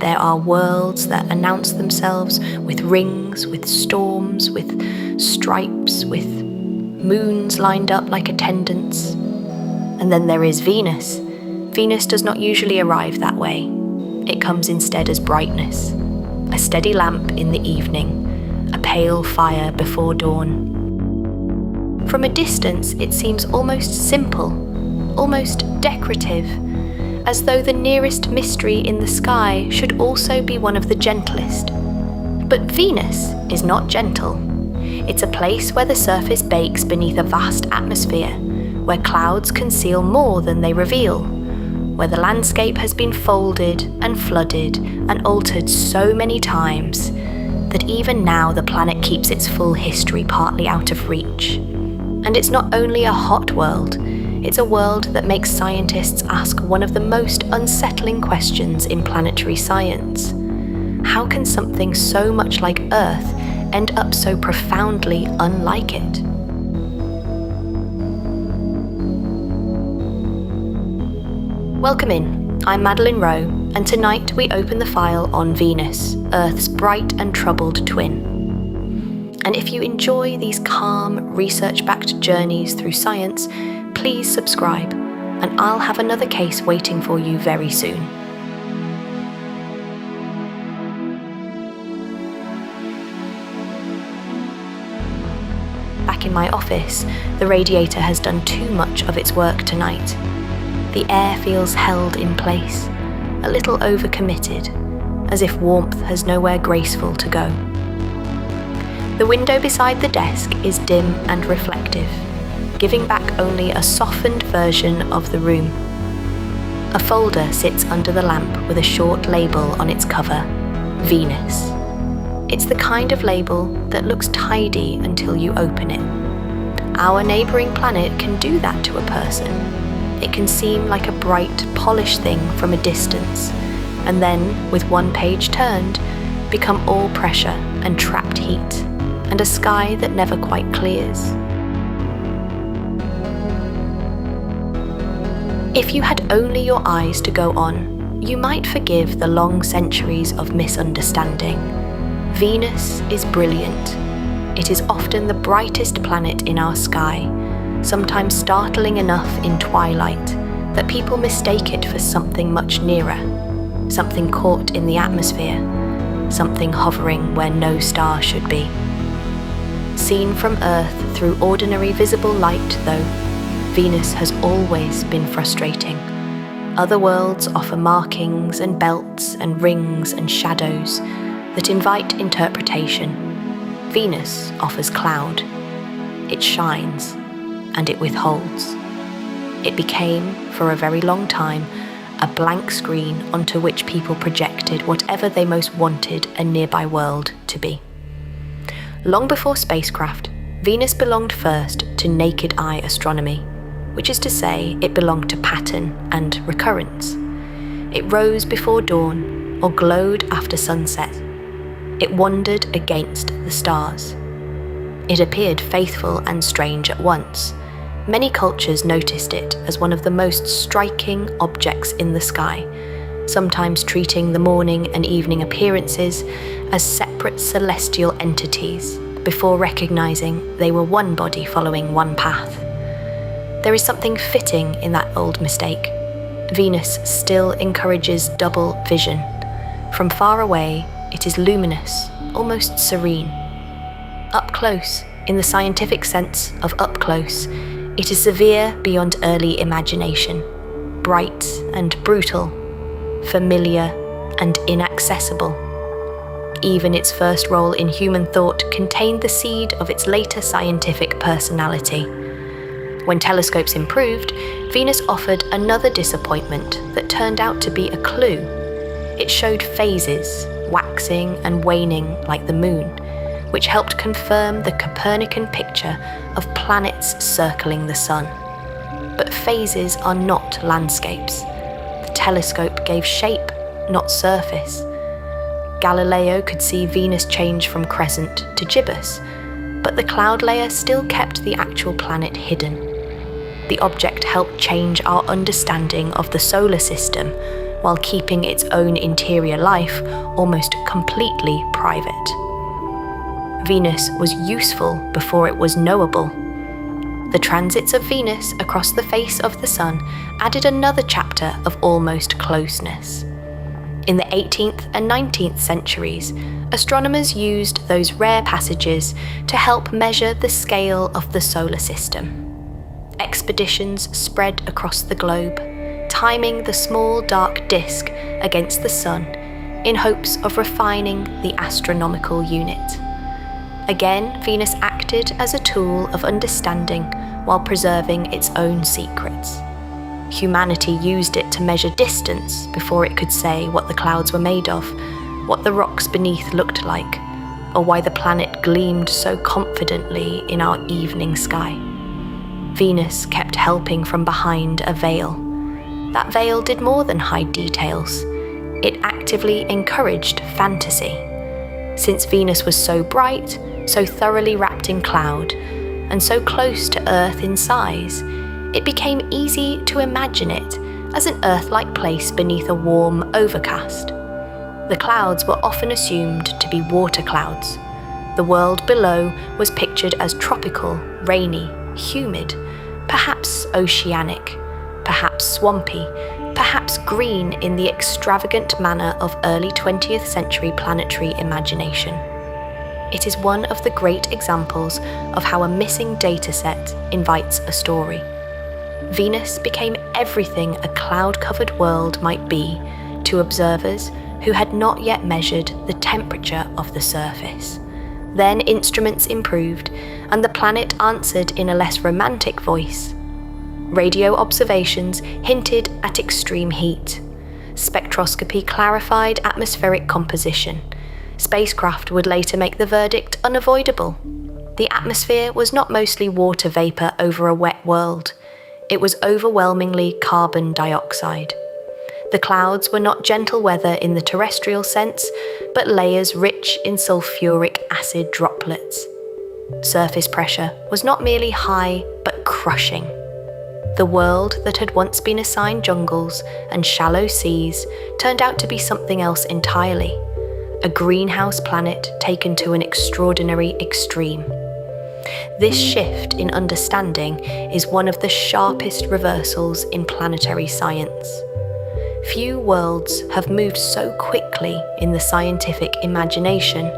There are worlds that announce themselves with rings, with storms, with stripes, with moons lined up like attendants. And then there is Venus. Venus does not usually arrive that way. It comes instead as brightness, a steady lamp in the evening, a pale fire before dawn. From a distance, it seems almost simple, almost decorative, as though the nearest mystery in the sky should also be one of the gentlest. But Venus is not gentle. It's a place where the surface bakes beneath a vast atmosphere, where clouds conceal more than they reveal, where the landscape has been folded and flooded and altered so many times that even now the planet keeps its full history partly out of reach. And it's not only a hot world, it's a world that makes scientists ask one of the most unsettling questions in planetary science. How can something so much like Earth end up so profoundly unlike it? Welcome in, I'm Madeline Rowe, and tonight we open the file on Venus, Earth's bright and troubled twin. And if you enjoy these calm, research-backed journeys through science, please subscribe, and I'll have another case waiting for you very soon. Back in my office, the radiator has done too much of its work tonight. The air feels held in place, a little overcommitted, as if warmth has nowhere graceful to go. The window beside the desk is dim and reflective, giving back only a softened version of the room. A folder sits under the lamp with a short label on its cover, Venus. It's the kind of label that looks tidy until you open it. Our neighbouring planet can do that to a person. It can seem like a bright, polished thing from a distance, and then, with one page turned, become all pressure and trapped heat, and a sky that never quite clears. If you had only your eyes to go on, you might forgive the long centuries of misunderstanding. Venus is brilliant. It is often the brightest planet in our sky, sometimes startling enough in twilight that people mistake it for something much nearer, something caught in the atmosphere, something hovering where no star should be. Seen from Earth through ordinary visible light, though, Venus has always been frustrating. Other worlds offer markings and belts and rings and shadows that invite interpretation. Venus offers cloud. It shines, and it withholds. It became, for a very long time, a blank screen onto which people projected whatever they most wanted a nearby world to be. Long before spacecraft, Venus belonged first to naked eye astronomy, which is to say it belonged to pattern and recurrence. It rose before dawn or glowed after sunset. It wandered against the stars. It appeared faithful and strange at once. Many cultures noticed it as one of the most striking objects in the sky, sometimes treating the morning and evening appearances as separate celestial entities before recognizing they were one body following one path. There is something fitting in that old mistake. Venus still encourages double vision. From far away, it is luminous, almost serene. Up close, in the scientific sense of up close, it is severe beyond early imagination, bright and brutal, familiar and inaccessible. Even its first role in human thought contained the seed of its later scientific personality. When telescopes improved, Venus offered another disappointment that turned out to be a clue. It showed phases, waxing and waning like the moon, which helped confirm the Copernican picture of planets circling the sun. But phases are not landscapes. The telescope gave shape, not surface. Galileo could see Venus change from crescent to gibbous, but the cloud layer still kept the actual planet hidden. The object helped change our understanding of the solar system, while keeping its own interior life almost completely private. Venus was useful before it was knowable. The transits of Venus across the face of the Sun added another chapter of almost closeness. In the 18th and 19th centuries, astronomers used those rare passages to help measure the scale of the solar system. Expeditions spread across the globe, timing the small dark disk against the Sun in hopes of refining the astronomical unit. Again, Venus acted as a tool of understanding while preserving its own secrets. Humanity used it to measure distance before it could say what the clouds were made of, what the rocks beneath looked like, or why the planet gleamed so confidently in our evening sky. Venus kept helping from behind a veil. That veil did more than hide details. It actively encouraged fantasy. Since Venus was so bright, so thoroughly wrapped in cloud, and so close to Earth in size, it became easy to imagine it as an Earth-like place beneath a warm overcast. The clouds were often assumed to be water clouds. The world below was pictured as tropical, rainy, humid, perhaps oceanic, perhaps swampy, perhaps green in the extravagant manner of early 20th century planetary imagination. It is one of the great examples of how a missing dataset invites a story. Venus became everything a cloud-covered world might be to observers who had not yet measured the temperature of the surface. Then instruments improved, and the planet answered in a less romantic voice. Radio observations hinted at extreme heat. Spectroscopy clarified atmospheric composition. Spacecraft would later make the verdict unavoidable. The atmosphere was not mostly water vapor over a wet world. It was overwhelmingly carbon dioxide. The clouds were not gentle weather in the terrestrial sense, but layers rich in sulfuric-acid droplets. Surface pressure was not merely high, but crushing. The world that had once been assigned jungles and shallow seas turned out to be something else entirely, a greenhouse planet taken to an extraordinary extreme. This shift in understanding is one of the sharpest reversals in planetary science. Few worlds have moved so quickly in the scientific imagination,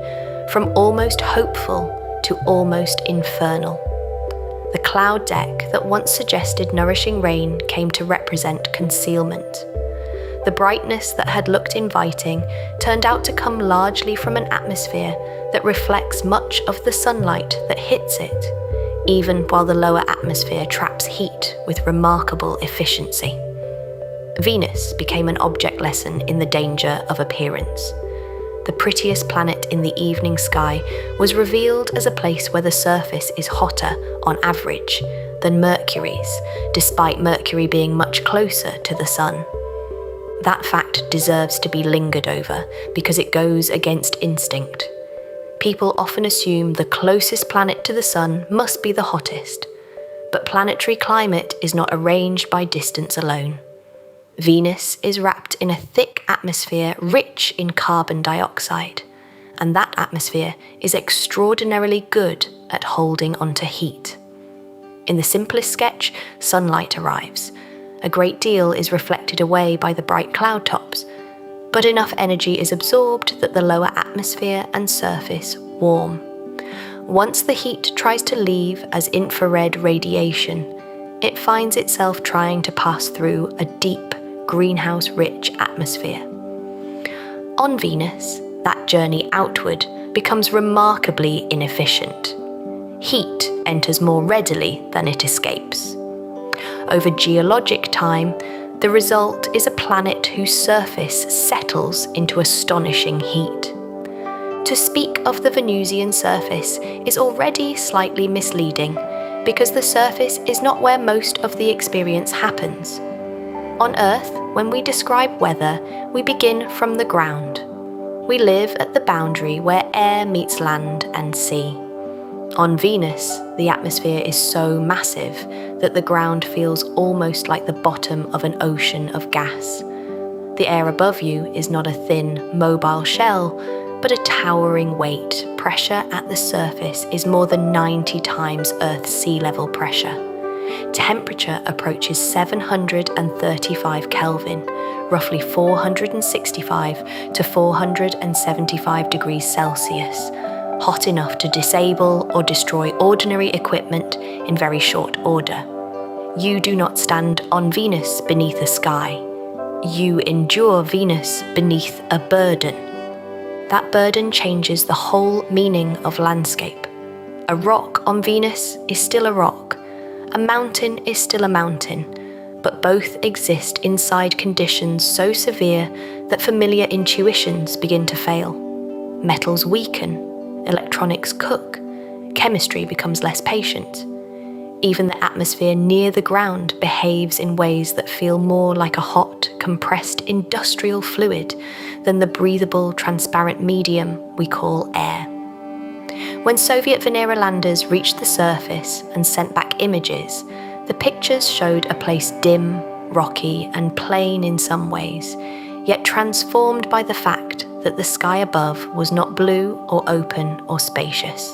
from almost hopeful to almost infernal. The cloud deck that once suggested nourishing rain came to represent concealment. The brightness that had looked inviting turned out to come largely from an atmosphere that reflects much of the sunlight that hits it, even while the lower atmosphere traps heat with remarkable efficiency. Venus became an object lesson in the danger of appearance. The prettiest planet in the evening sky was revealed as a place where the surface is hotter, on average, than Mercury's, despite Mercury being much closer to the Sun. That fact deserves to be lingered over because it goes against instinct. People often assume the closest planet to the Sun must be the hottest, but planetary climate is not arranged by distance alone. Venus is wrapped in a thick atmosphere rich in carbon dioxide, and that atmosphere is extraordinarily good at holding onto heat. In the simplest sketch, sunlight arrives. A great deal is reflected away by the bright cloud tops, but enough energy is absorbed that the lower atmosphere and surface warm. Once the heat tries to leave as infrared radiation, it finds itself trying to pass through a deep, greenhouse-rich atmosphere. On Venus, that journey outward becomes remarkably inefficient. Heat enters more readily than it escapes. Over geologic time, the result is a planet whose surface settles into astonishing heat. To speak of the Venusian surface is already slightly misleading because the surface is not where most of the experience happens. On Earth, when we describe weather, we begin from the ground. We live at the boundary where air meets land and sea. On Venus, the atmosphere is so massive that the ground feels almost like the bottom of an ocean of gas. The air above you is not a thin, mobile shell, but a towering weight. Pressure at the surface is more than 90 times Earth's sea level pressure. Temperature approaches 735 Kelvin, roughly 465 to 475 degrees Celsius, hot enough to disable or destroy ordinary equipment in very short order. You do not stand on Venus beneath a sky. You endure Venus beneath a burden. That burden changes the whole meaning of landscape. A rock on Venus is still a rock. A mountain is still a mountain, but both exist inside conditions so severe that familiar intuitions begin to fail. Metals weaken, electronics cook, chemistry becomes less patient. Even the atmosphere near the ground behaves in ways that feel more like a hot, compressed industrial fluid than the breathable, transparent medium we call air. When Soviet Venera landers reached the surface and sent back images, the pictures showed a place dim, rocky, and plain in some ways, yet transformed by the fact that the sky above was not blue or open or spacious.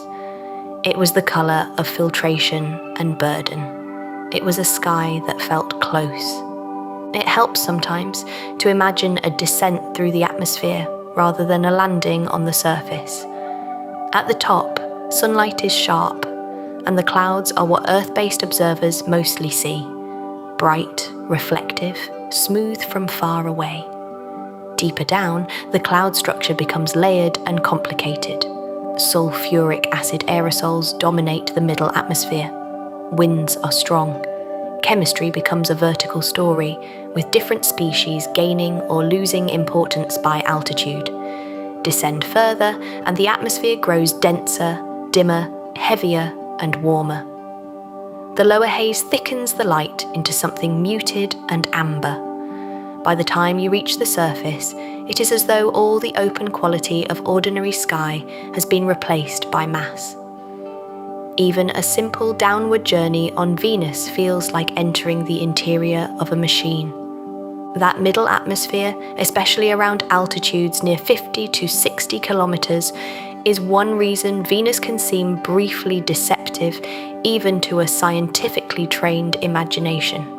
It was the colour of filtration and burden. It was a sky that felt close. It helps sometimes to imagine a descent through the atmosphere rather than a landing on the surface. At the top, sunlight is sharp, and the clouds are what Earth-based observers mostly see. Bright, reflective, smooth from far away. Deeper down, the cloud structure becomes layered and complicated. Sulfuric-acid aerosols dominate the middle atmosphere. Winds are strong. Chemistry becomes a vertical story, with different species gaining or losing importance by altitude. Descend further, and the atmosphere grows denser, dimmer, heavier, and warmer. The lower haze thickens the light into something muted and amber. By the time you reach the surface, it is as though all the open quality of ordinary sky has been replaced by mass. Even a simple downward journey on Venus feels like entering the interior of a machine. That middle atmosphere, especially around altitudes near 50 to 60 kilometers, is one reason Venus can seem briefly deceptive even to a scientifically trained imagination.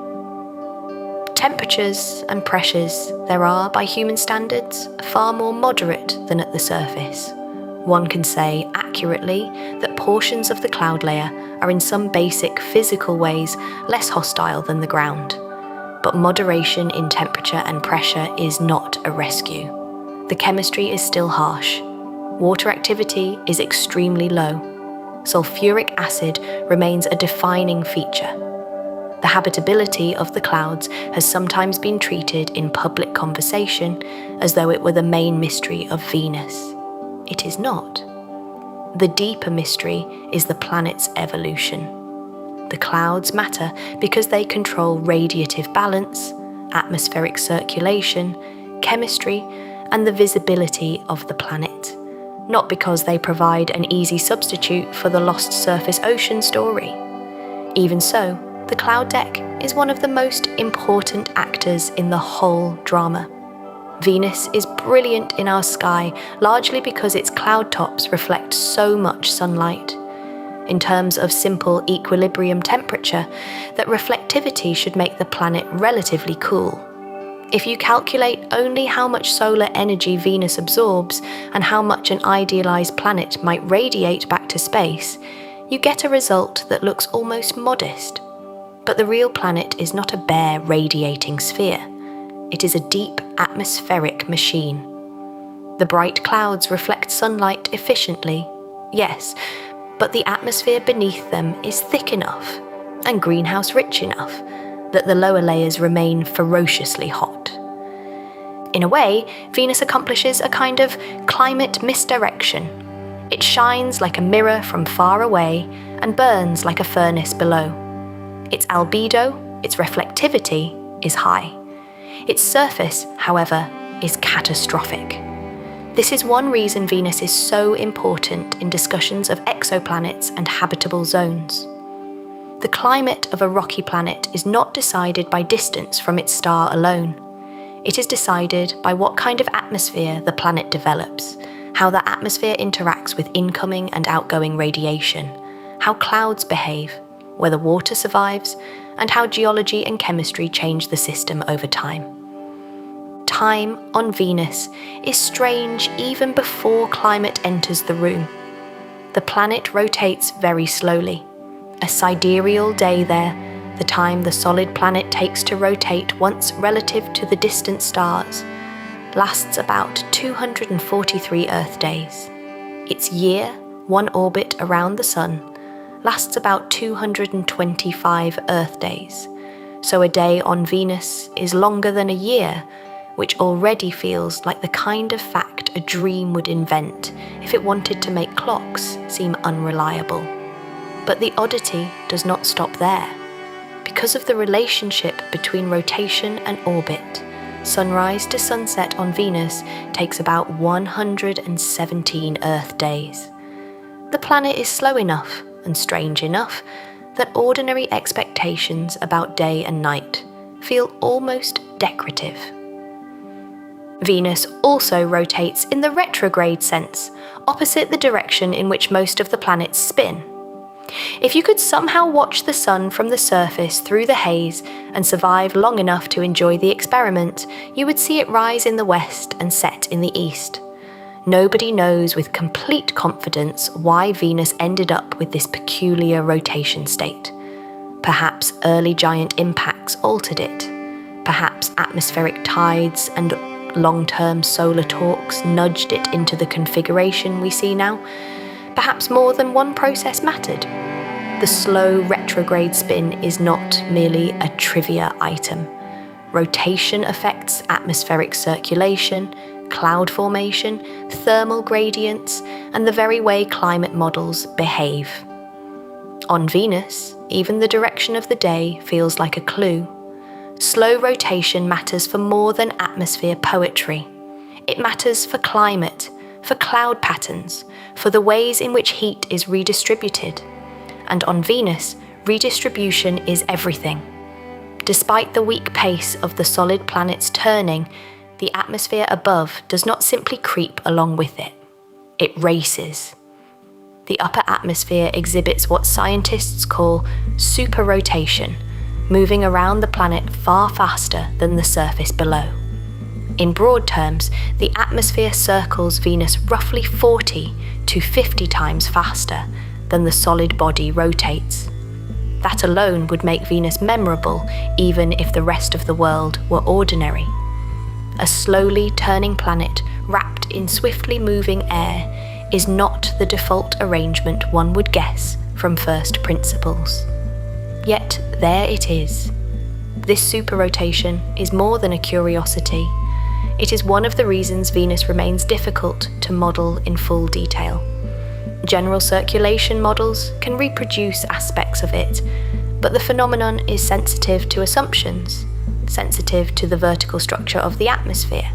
Temperatures and pressures there are, by human standards, far more moderate than at the surface. One can say accurately that portions of the cloud layer are in some basic physical ways less hostile than the ground. But moderation in temperature and pressure is not a rescue. The chemistry is still harsh. Water activity is extremely low. Sulfuric acid remains a defining feature. The habitability of the clouds has sometimes been treated in public conversation as though it were the main mystery of Venus. It is not. The deeper mystery is the planet's evolution. The clouds matter because they control radiative balance, atmospheric circulation, chemistry, and the visibility of the planet, not because they provide an easy substitute for the lost surface ocean story. Even so, the cloud deck is one of the most important actors in the whole drama. Venus is brilliant in our sky largely because its cloud tops reflect so much sunlight. In terms of simple equilibrium temperature, that reflectivity should make the planet relatively cool. If you calculate only how much solar energy Venus absorbs and how much an idealized planet might radiate back to space, you get a result that looks almost modest. But the real planet is not a bare radiating sphere. It is a deep atmospheric machine. The bright clouds reflect sunlight efficiently, yes, but the atmosphere beneath them is thick enough and greenhouse rich enough that the lower layers remain ferociously hot. In a way, Venus accomplishes a kind of climate misdirection. It shines like a mirror from far away and burns like a furnace below. Its albedo, its reflectivity, is high. Its surface, however, is catastrophic. This is one reason Venus is so important in discussions of exoplanets and habitable zones. The climate of a rocky planet is not decided by distance from its star alone. It is decided by what kind of atmosphere the planet develops, how the atmosphere interacts with incoming and outgoing radiation, how clouds behave, whether water survives, and how geology and chemistry change the system over time. Time on Venus is strange even before climate enters the room. The planet rotates very slowly. A sidereal day there, the time the solid planet takes to rotate once relative to the distant stars, lasts about 243 Earth days. Its year, one orbit around the Sun, lasts about 225 Earth days. So a day on Venus is longer than a year, which already feels like the kind of fact a dream would invent if it wanted to make clocks seem unreliable. But the oddity does not stop there. Because of the relationship between rotation and orbit, sunrise to sunset on Venus takes about 117 Earth days. The planet is slow enough and strange enough that ordinary expectations about day and night feel almost decorative. Venus also rotates in the retrograde sense, opposite the direction in which most of the planets spin. If you could somehow watch the Sun from the surface through the haze and survive long enough to enjoy the experiment, you would see it rise in the west and set in the east. Nobody knows with complete confidence why Venus ended up with this peculiar rotation state. Perhaps early giant impacts altered it. Perhaps atmospheric tides and long-term solar torques nudged it into the configuration we see now. Perhaps more than one process mattered. The slow retrograde spin is not merely a trivia item. Rotation affects atmospheric circulation, cloud formation, thermal gradients, and the very way climate models behave. On Venus, even the direction of the day feels like a clue. Slow rotation matters for more than atmosphere poetry. It matters for climate, for cloud patterns, for the ways in which heat is redistributed. And on Venus, redistribution is everything. Despite the weak pace of the solid planet's turning, the atmosphere above does not simply creep along with it. It races. The upper atmosphere exhibits what scientists call superrotation, moving around the planet far faster than the surface below. In broad terms, the atmosphere circles Venus roughly 40 to 50 times faster than the solid body rotates. That alone would make Venus memorable, even if the rest of the world were ordinary. A slowly turning planet wrapped in swiftly moving air is not the default arrangement one would guess from first principles. Yet there it is. This superrotation is more than a curiosity. It is one of the reasons Venus remains difficult to model in full detail. General circulation models can reproduce aspects of it, but the phenomenon is sensitive to assumptions, sensitive to the vertical structure of the atmosphere,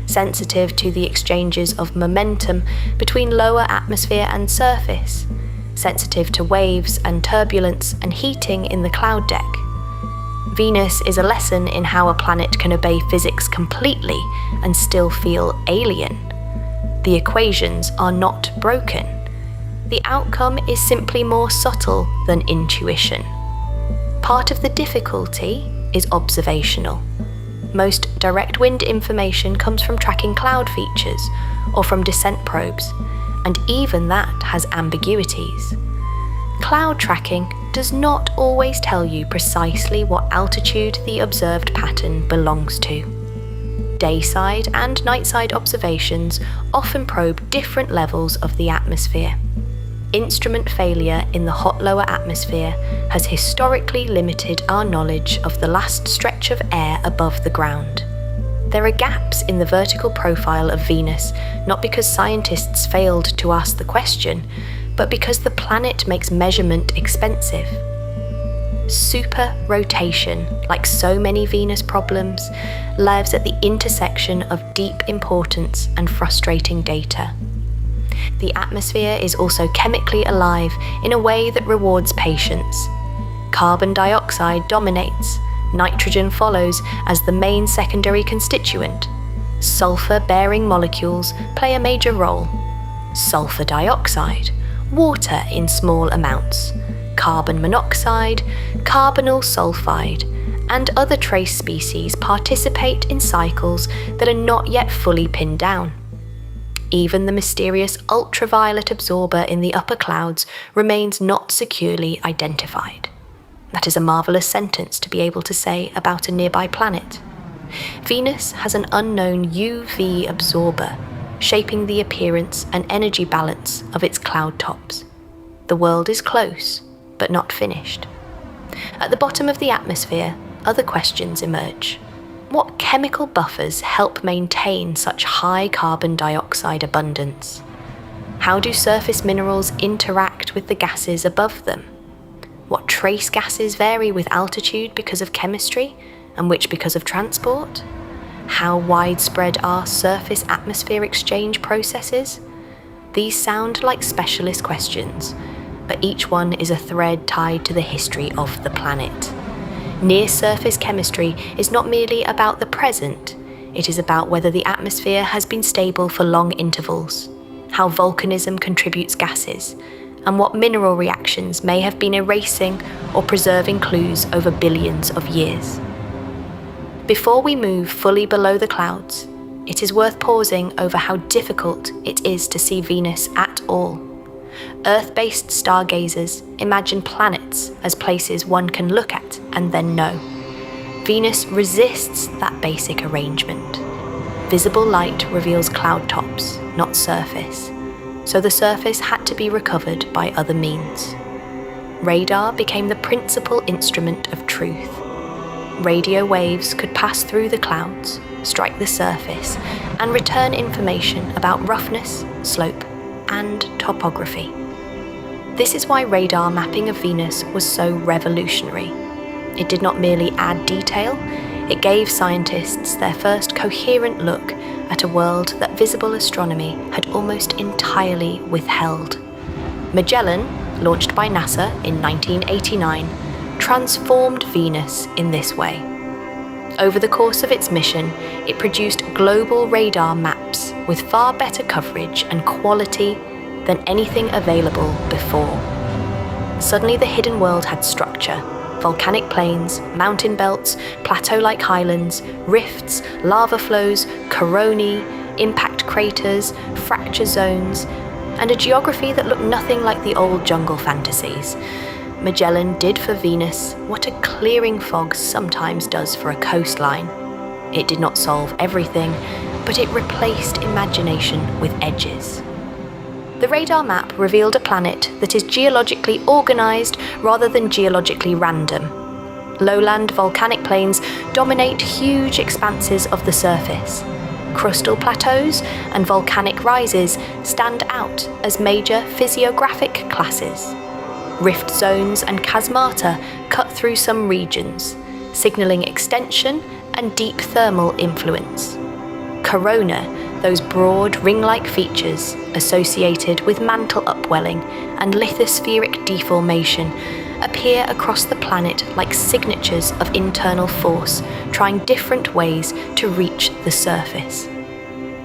sensitive to the exchanges of momentum between lower atmosphere and surface, sensitive to waves and turbulence and heating in the cloud deck. Venus is a lesson in how a planet can obey physics completely and still feel alien. The equations are not broken. The outcome is simply more subtle than intuition. Part of the difficulty is observational. Most direct wind information comes from tracking cloud features or from descent probes, and even that has ambiguities. Cloud tracking does not always tell you precisely what altitude the observed pattern belongs to. Dayside and nightside observations often probe different levels of the atmosphere. Instrument failure in the hot lower atmosphere has historically limited our knowledge of the last stretch of air above the ground. There are gaps in the vertical profile of Venus, not because scientists failed to ask the question, but because the planet makes measurement expensive. Super-rotation, like so many Venus problems, lives at the intersection of deep importance and frustrating data. The atmosphere is also chemically alive in a way that rewards patience. Carbon dioxide dominates, Nitrogen follows as the main secondary constituent. Sulfur-bearing molecules play a major role. Sulfur dioxide, water in small amounts, carbon monoxide, carbonyl sulfide, and other trace species participate in cycles that are not yet fully pinned down. Even the mysterious ultraviolet absorber in the upper clouds remains not securely identified. That is a marvelous sentence to be able to say about a nearby planet. Venus has an unknown UV absorber, shaping the appearance and energy balance of its cloud tops. The world is close, but not finished. At the bottom of the atmosphere, other questions emerge. What chemical buffers help maintain such high carbon dioxide abundance? How do surface minerals interact with the gases above them? What trace gases vary with altitude because of chemistry, and which because of transport? How widespread are surface-atmosphere exchange processes? These sound like specialist questions, but each one is a thread tied to the history of the planet. Near-surface chemistry is not merely about the present, it is about whether the atmosphere has been stable for long intervals, how volcanism contributes gases, and what mineral reactions may have been erasing or preserving clues over billions of years. Before we move fully below the clouds, it is worth pausing over how difficult it is to see Venus at all. Earth-based stargazers imagine planets as places one can look at and then know. Venus resists that basic arrangement. Visible light reveals cloud tops, not surface, so the surface had to be recovered by other means. Radar became the principal instrument of truth. Radio waves could pass through the clouds, strike the surface, and return information about roughness, slope, and topography. This is why radar mapping of Venus was so revolutionary. It did not merely add detail, it gave scientists their first coherent look at a world that visible astronomy had almost entirely withheld. Magellan, launched by NASA in 1989, transformed Venus in this way. Over the course of its mission, it produced global radar maps with far better coverage and quality than anything available before. Suddenly the hidden world had structure. Volcanic plains, mountain belts, plateau-like highlands, rifts, lava flows, coronae, impact craters, fracture zones, and a geography that looked nothing like the old jungle fantasies. Magellan did for Venus what a clearing fog sometimes does for a coastline. It did not solve everything, but it replaced imagination with edges. The radar map revealed a planet that is geologically organized rather than geologically random. Lowland volcanic plains dominate huge expanses of the surface. Crustal plateaus and volcanic rises stand out as major physiographic classes. Rift zones and chasmata cut through some regions, signaling extension and deep thermal influence. Corona, those broad ring-like features associated with mantle upwelling and lithospheric deformation, appear across the planet like signatures of internal force, trying different ways to reach the surface.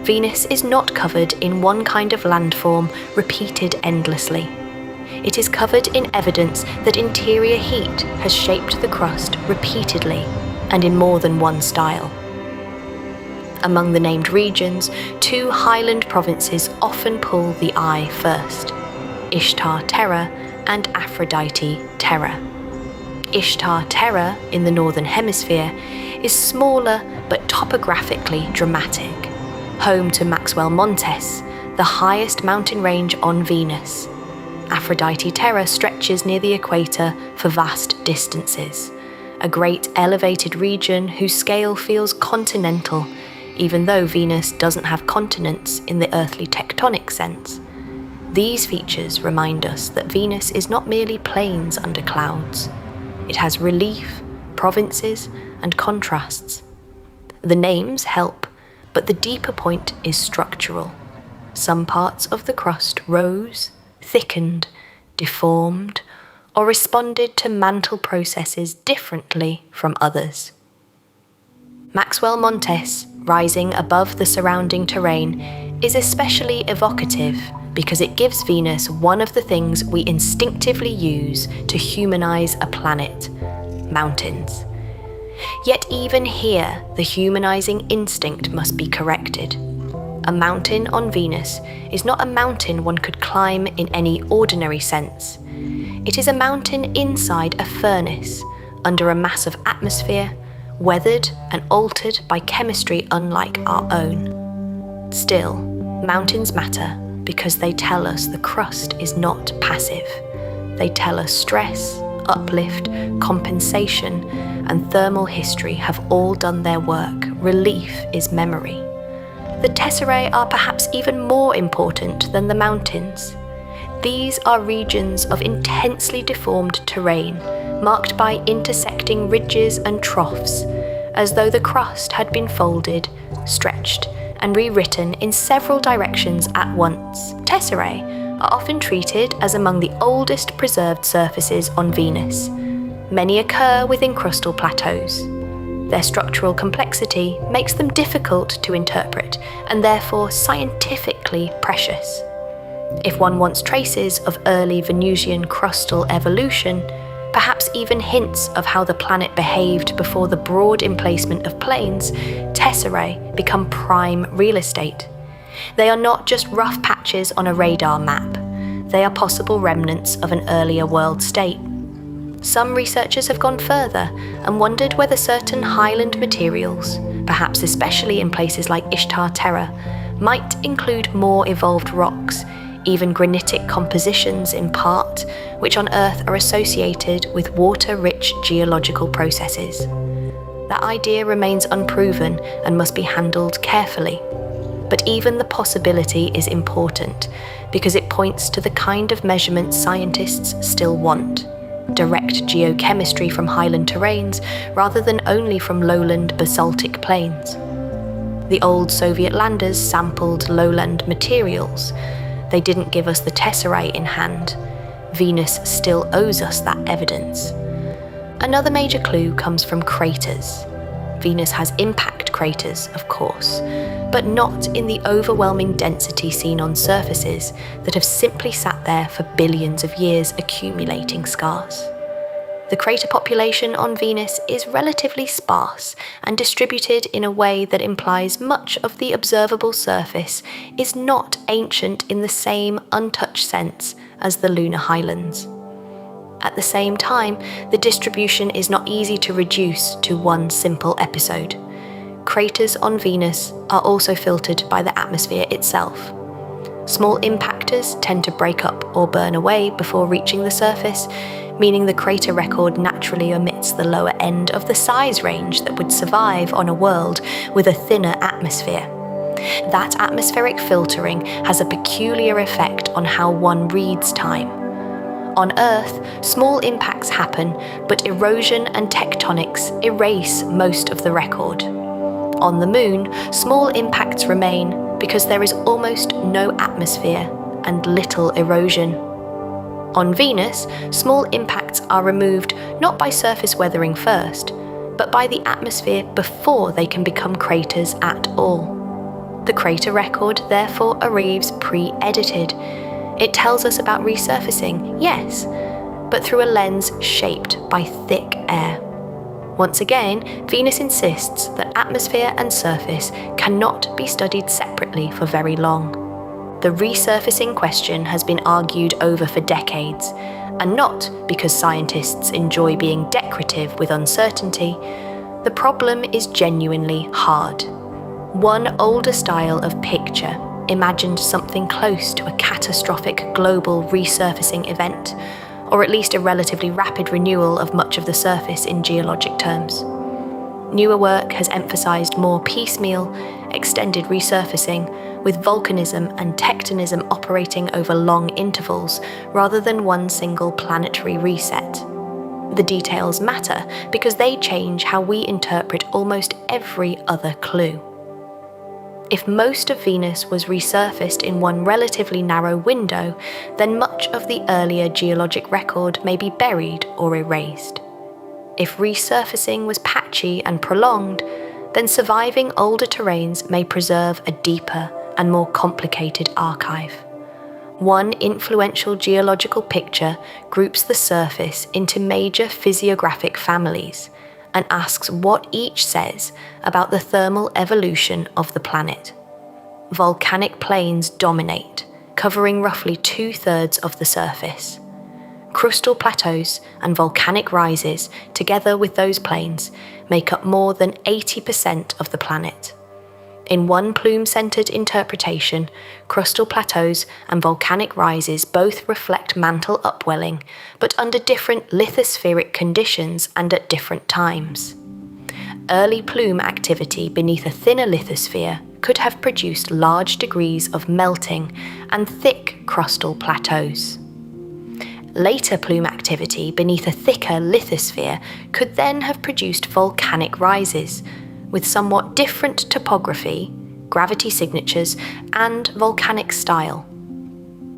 Venus is not covered in one kind of landform repeated endlessly. It is covered in evidence that interior heat has shaped the crust repeatedly and in more than one style. Among the named regions, two highland provinces often pull the eye first: Ishtar Terra and Aphrodite Terra. Ishtar Terra, in the northern hemisphere, is smaller but topographically dramatic, home to Maxwell Montes, the highest mountain range on Venus. Aphrodite Terra stretches near the equator for vast distances, a great elevated region whose scale feels continental, even though Venus doesn't have continents in the earthly tectonic sense. These features remind us that Venus is not merely plains under clouds. It has relief, provinces, and contrasts. The names help, but the deeper point is structural. Some parts of the crust rose, thickened, deformed, or responded to mantle processes differently from others. Maxwell-Montes, rising above the surrounding terrain, is especially evocative because it gives Venus one of the things we instinctively use to humanize a planet: mountains. Yet even here, the humanizing instinct must be corrected. A mountain on Venus is not a mountain one could climb in any ordinary sense. It is a mountain inside a furnace, under a mass of atmosphere, weathered and altered by chemistry unlike our own. Still, mountains matter because they tell us the crust is not passive. They tell us stress, uplift, compensation, and thermal history have all done their work. Relief is memory. The tesserae are perhaps even more important than the mountains. These are regions of intensely deformed terrain, marked by intersecting ridges and troughs, as though the crust had been folded, stretched, and rewritten in several directions at once. Tesserae are often treated as among the oldest preserved surfaces on Venus. Many occur within crustal plateaus. Their structural complexity makes them difficult to interpret and therefore scientifically precious. If one wants traces of early Venusian crustal evolution, perhaps even hints of how the planet behaved before the broad emplacement of plains, tesserae become prime real estate. They are not just rough patches on a radar map. They are possible remnants of an earlier world state. Some researchers have gone further and wondered whether certain highland materials, perhaps especially in places like Ishtar Terra, might include more evolved rocks, even granitic compositions in part, which on Earth are associated with water-rich geological processes. That idea remains unproven and must be handled carefully. But even the possibility is important because it points to the kind of measurements scientists still want: direct geochemistry from highland terrains rather than only from lowland basaltic plains. The old Soviet landers sampled lowland materials. They didn't give us the tesserae in hand. Venus still owes us that evidence. Another major clue comes from craters. Venus has impact craters, of course, but not in the overwhelming density seen on surfaces that have simply sat there for billions of years accumulating scars. The crater population on Venus is relatively sparse and distributed in a way that implies much of the observable surface is not ancient in the same untouched sense as the lunar highlands. At the same time, the distribution is not easy to reduce to one simple episode. Craters on Venus are also filtered by the atmosphere itself. Small impactors tend to break up or burn away before reaching the surface, meaning the crater record naturally omits the lower end of the size range that would survive on a world with a thinner atmosphere. That atmospheric filtering has a peculiar effect on how one reads time. On Earth, small impacts happen, but erosion and tectonics erase most of the record. On the Moon, small impacts remain because there is almost no atmosphere and little erosion. On Venus, small impacts are removed not by surface weathering first, but by the atmosphere before they can become craters at all. The crater record therefore arrives pre-edited. It tells us about resurfacing, yes, but through a lens shaped by thick air. Once again, Venus insists that atmosphere and surface cannot be studied separately for very long. The resurfacing question has been argued over for decades, and not because scientists enjoy being decorative with uncertainty. The problem is genuinely hard. One older style of picture imagined something close to a catastrophic global resurfacing event, or at least a relatively rapid renewal of much of the surface in geologic terms. Newer work has emphasized more piecemeal, extended resurfacing, with volcanism and tectonism operating over long intervals rather than one single planetary reset. The details matter because they change how we interpret almost every other clue. If most of Venus was resurfaced in one relatively narrow window, then much of the earlier geologic record may be buried or erased. If resurfacing was patchy and prolonged, then surviving older terrains may preserve a deeper and more complicated archive. One influential geological picture groups the surface into major physiographic families and asks what each says about the thermal evolution of the planet. Volcanic plains dominate, covering roughly 2/3 of the surface. Crustal plateaus and volcanic rises, together with those plains, make up more than 80% of the planet. In one plume-centered interpretation, crustal plateaus and volcanic rises both reflect mantle upwelling, but under different lithospheric conditions and at different times. Early plume activity beneath a thinner lithosphere could have produced large degrees of melting and thick crustal plateaus. Later plume activity beneath a thicker lithosphere could then have produced volcanic rises, with somewhat different topography, gravity signatures, and volcanic style.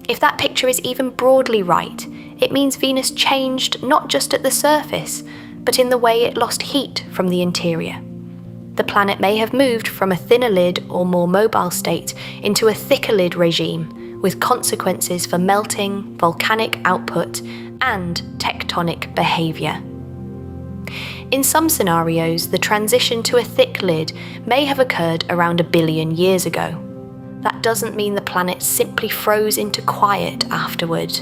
If that picture is even broadly right, it means Venus changed not just at the surface, but in the way it lost heat from the interior. The planet may have moved from a thinner lid or more mobile state into a thicker lid regime, with consequences for melting, volcanic output, and tectonic behaviour. In some scenarios, the transition to a thick lid may have occurred around 1 billion years ago. That doesn't mean the planet simply froze into quiet afterward.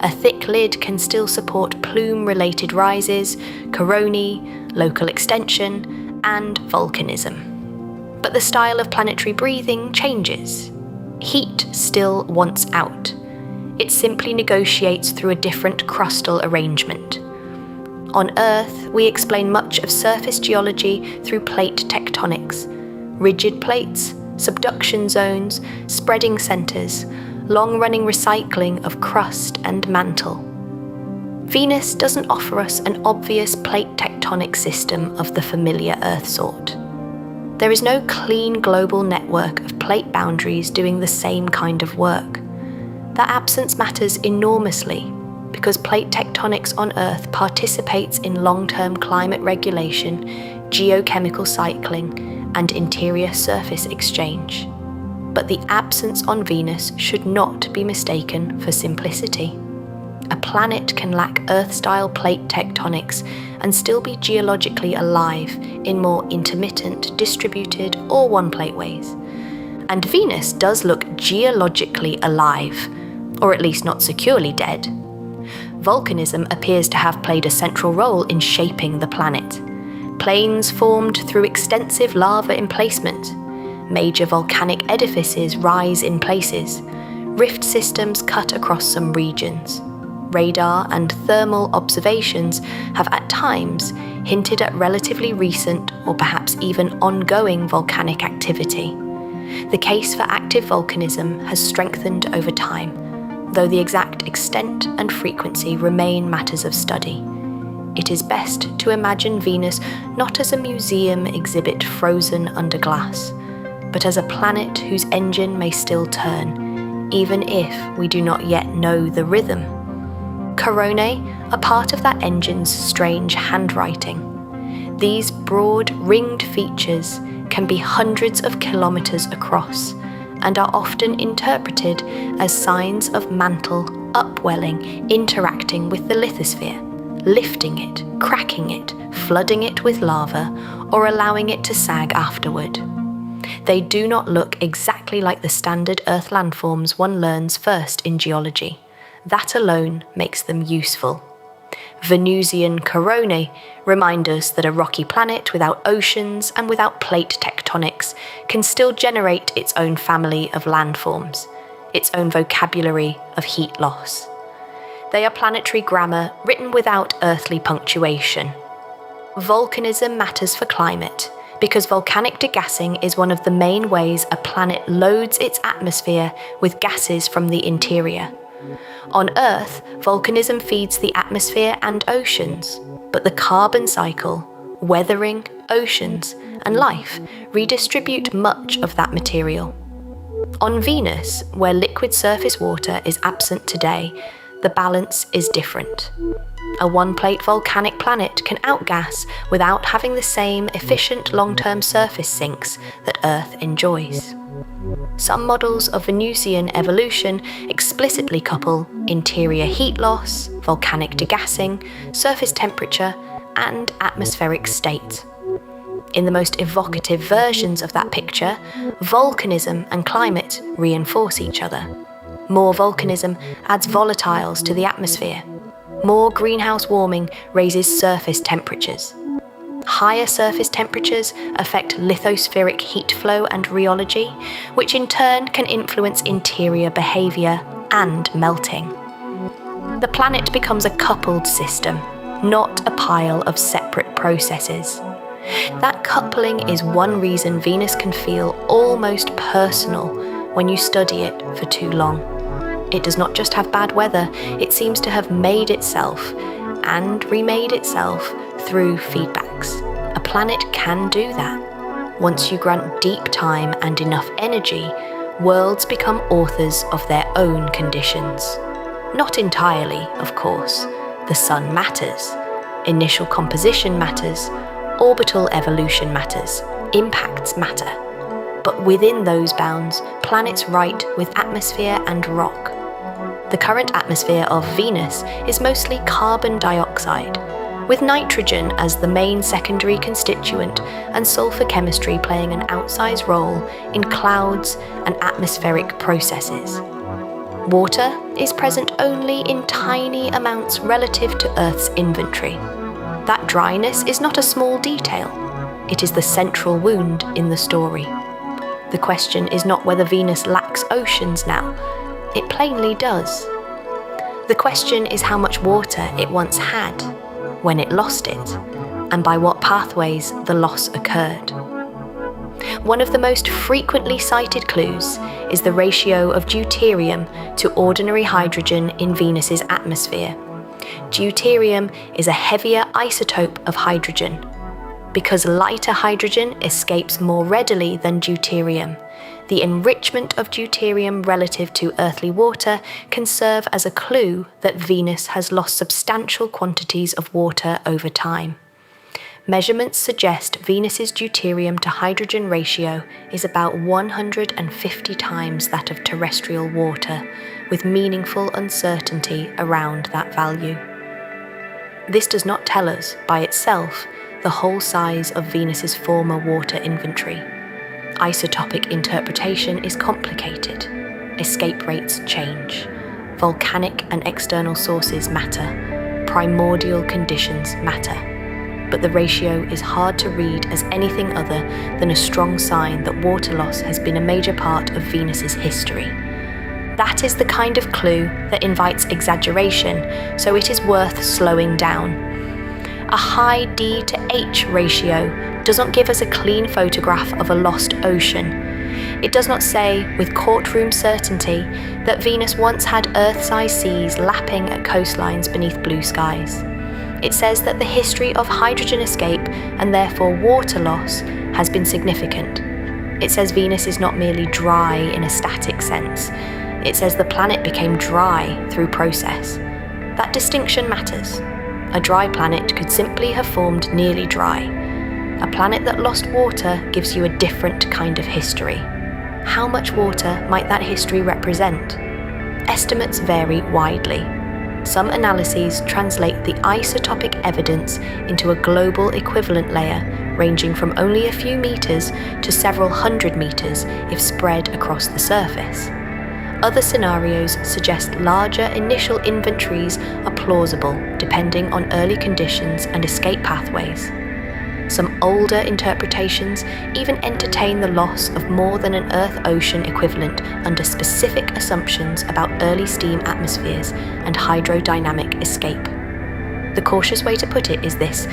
A thick lid can still support plume-related rises, coronae, local extension, and volcanism. But the style of planetary breathing changes. Heat still wants out. It simply negotiates through a different crustal arrangement. On Earth, we explain much of surface geology through plate tectonics, rigid plates, subduction zones, spreading centres, long-running recycling of crust and mantle. Venus doesn't offer us an obvious plate tectonic system of the familiar Earth sort. There is no clean global network of plate boundaries doing the same kind of work. That absence matters enormously, because plate tectonics on Earth participates in long-term climate regulation, geochemical cycling, and interior surface exchange. But the absence on Venus should not be mistaken for simplicity. A planet can lack Earth-style plate tectonics and still be geologically alive in more intermittent, distributed, or one-plate ways. And Venus does look geologically alive, or at least not securely dead. Volcanism appears to have played a central role in shaping the planet. Plains formed through extensive lava emplacement. Major volcanic edifices rise in places. Rift systems cut across some regions. Radar and thermal observations have at times hinted at relatively recent or perhaps even ongoing volcanic activity. The case for active volcanism has strengthened over time, though the exact extent and frequency remain matters of study. It is best to imagine Venus not as a museum exhibit frozen under glass, but as a planet whose engine may still turn, even if we do not yet know the rhythm. Coronae are part of that engine's strange handwriting. These broad, ringed features can be hundreds of kilometres across, and are often interpreted as signs of mantle upwelling interacting with the lithosphere, lifting it, cracking it, flooding it with lava, or allowing it to sag afterward. They do not look exactly like the standard Earth landforms one learns first in geology. That alone makes them useful. Venusian coronae remind us that a rocky planet without oceans and without plate tectonics can still generate its own family of landforms, its own vocabulary of heat loss. They are planetary grammar written without earthly punctuation. Volcanism matters for climate because volcanic degassing is one of the main ways a planet loads its atmosphere with gases from the interior. On Earth, volcanism feeds the atmosphere and oceans, but the carbon cycle, weathering, oceans, and life redistribute much of that material. On Venus, where liquid surface water is absent today, the balance is different. A one-plate volcanic planet can outgas without having the same efficient long-term surface sinks that Earth enjoys. Some models of Venusian evolution explicitly couple interior heat loss, volcanic degassing, surface temperature, and atmospheric state. In the most evocative versions of that picture, volcanism and climate reinforce each other. More volcanism adds volatiles to the atmosphere. More greenhouse warming raises surface temperatures. Higher surface temperatures affect lithospheric heat flow and rheology, which in turn can influence interior behaviour and melting. The planet becomes a coupled system, not a pile of separate processes. That coupling is one reason Venus can feel almost personal when you study it for too long. It does not just have bad weather, it seems to have made itself and remade itself through feedbacks. A planet can do that. Once you grant deep time and enough energy, worlds become authors of their own conditions. Not entirely, of course. The sun matters. Initial composition matters. Orbital evolution matters. Impacts matter. But within those bounds, planets write with atmosphere and rock. The current atmosphere of Venus is mostly carbon dioxide, with nitrogen as the main secondary constituent and sulfur chemistry playing an outsized role in clouds and atmospheric processes. Water is present only in tiny amounts relative to Earth's inventory. That dryness is not a small detail. It is the central wound in the story. The question is not whether Venus lacks oceans now. It plainly does. The question is how much water it once had, when it lost it, and by what pathways the loss occurred. One of the most frequently cited clues is the ratio of deuterium to ordinary hydrogen in Venus's atmosphere. Deuterium is a heavier isotope of hydrogen. Because lighter hydrogen escapes more readily than deuterium, the enrichment of deuterium relative to earthly water can serve as a clue that Venus has lost substantial quantities of water over time. Measurements suggest Venus's deuterium to hydrogen ratio is about 150 times that of terrestrial water, with meaningful uncertainty around that value. This does not tell us, by itself, the whole size of Venus's former water inventory. Isotopic interpretation is complicated. Escape rates change. Volcanic and external sources matter. Primordial conditions matter. But the ratio is hard to read as anything other than a strong sign that water loss has been a major part of Venus's history. That is the kind of clue that invites exaggeration, so it is worth slowing down. A high D to H ratio does not give us a clean photograph of a lost ocean. It does not say, with courtroom certainty, that Venus once had Earth-sized seas lapping at coastlines beneath blue skies. It says that the history of hydrogen escape, and therefore water loss, has been significant. It says Venus is not merely dry in a static sense. It says the planet became dry through process. That distinction matters. A dry planet could simply have formed nearly dry. A planet that lost water gives you a different kind of history. How much water might that history represent? Estimates vary widely. Some analyses translate the isotopic evidence into a global equivalent layer ranging from only a few meters to several hundred meters if spread across the surface. Other scenarios suggest larger initial inventories are plausible depending on early conditions and escape pathways. Some older interpretations even entertain the loss of more than an Earth-ocean equivalent under specific assumptions about early steam atmospheres and hydrodynamic escape. The cautious way to put it is this: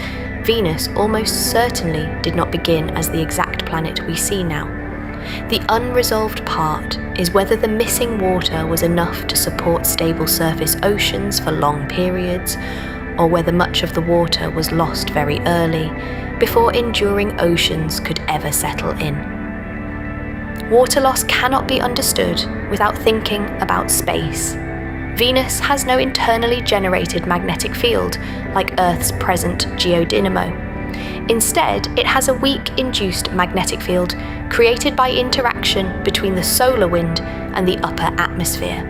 Venus almost certainly did not begin as the exact planet we see now. The unresolved part is whether the missing water was enough to support stable surface oceans for long periods, or whether much of the water was lost very early, before enduring oceans could ever settle in. Water loss cannot be understood without thinking about space. Venus has no internally generated magnetic field like Earth's present geodynamo. Instead, it has a weak induced magnetic field created by interaction between the solar wind and the upper atmosphere.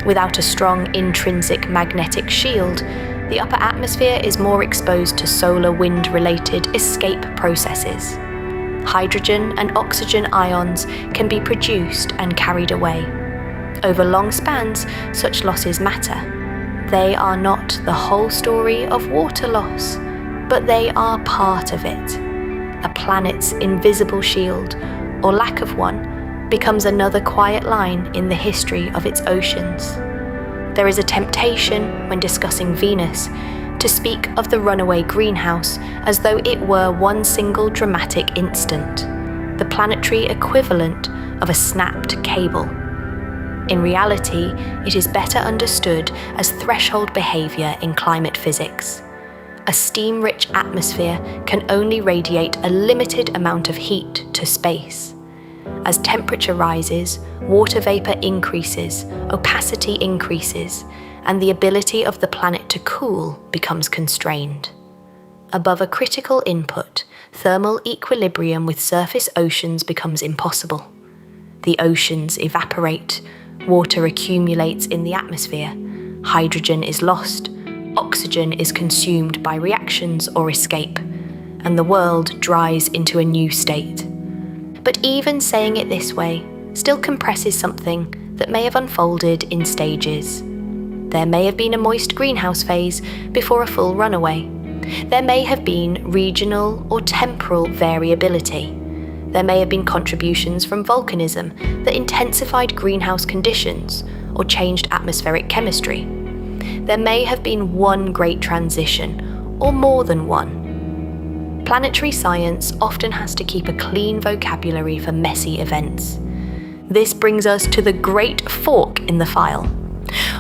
Without a strong intrinsic magnetic shield, the upper atmosphere is more exposed to solar wind-related escape processes. Hydrogen and oxygen ions can be produced and carried away. Over long spans, such losses matter. They are not the whole story of water loss, but they are part of it. A planet's invisible shield, or lack of one, becomes another quiet line in the history of its oceans. There is a temptation, when discussing Venus, to speak of the runaway greenhouse as though it were one single dramatic instant, the planetary equivalent of a snapped cable. In reality, it is better understood as threshold behavior in climate physics. A steam-rich atmosphere can only radiate a limited amount of heat to space. As temperature rises, water vapor increases, opacity increases, and the ability of the planet to cool becomes constrained. Above a critical input, thermal equilibrium with surface oceans becomes impossible. The oceans evaporate, water accumulates in the atmosphere, hydrogen is lost, oxygen is consumed by reactions or escape, and the world dries into a new state. But even saying it this way still compresses something that may have unfolded in stages. There may have been a moist greenhouse phase before a full runaway. There may have been regional or temporal variability. There may have been contributions from volcanism that intensified greenhouse conditions or changed atmospheric chemistry. There may have been one great transition, or more than one. Planetary science often has to keep a clean vocabulary for messy events. This brings us to the great fork in the file.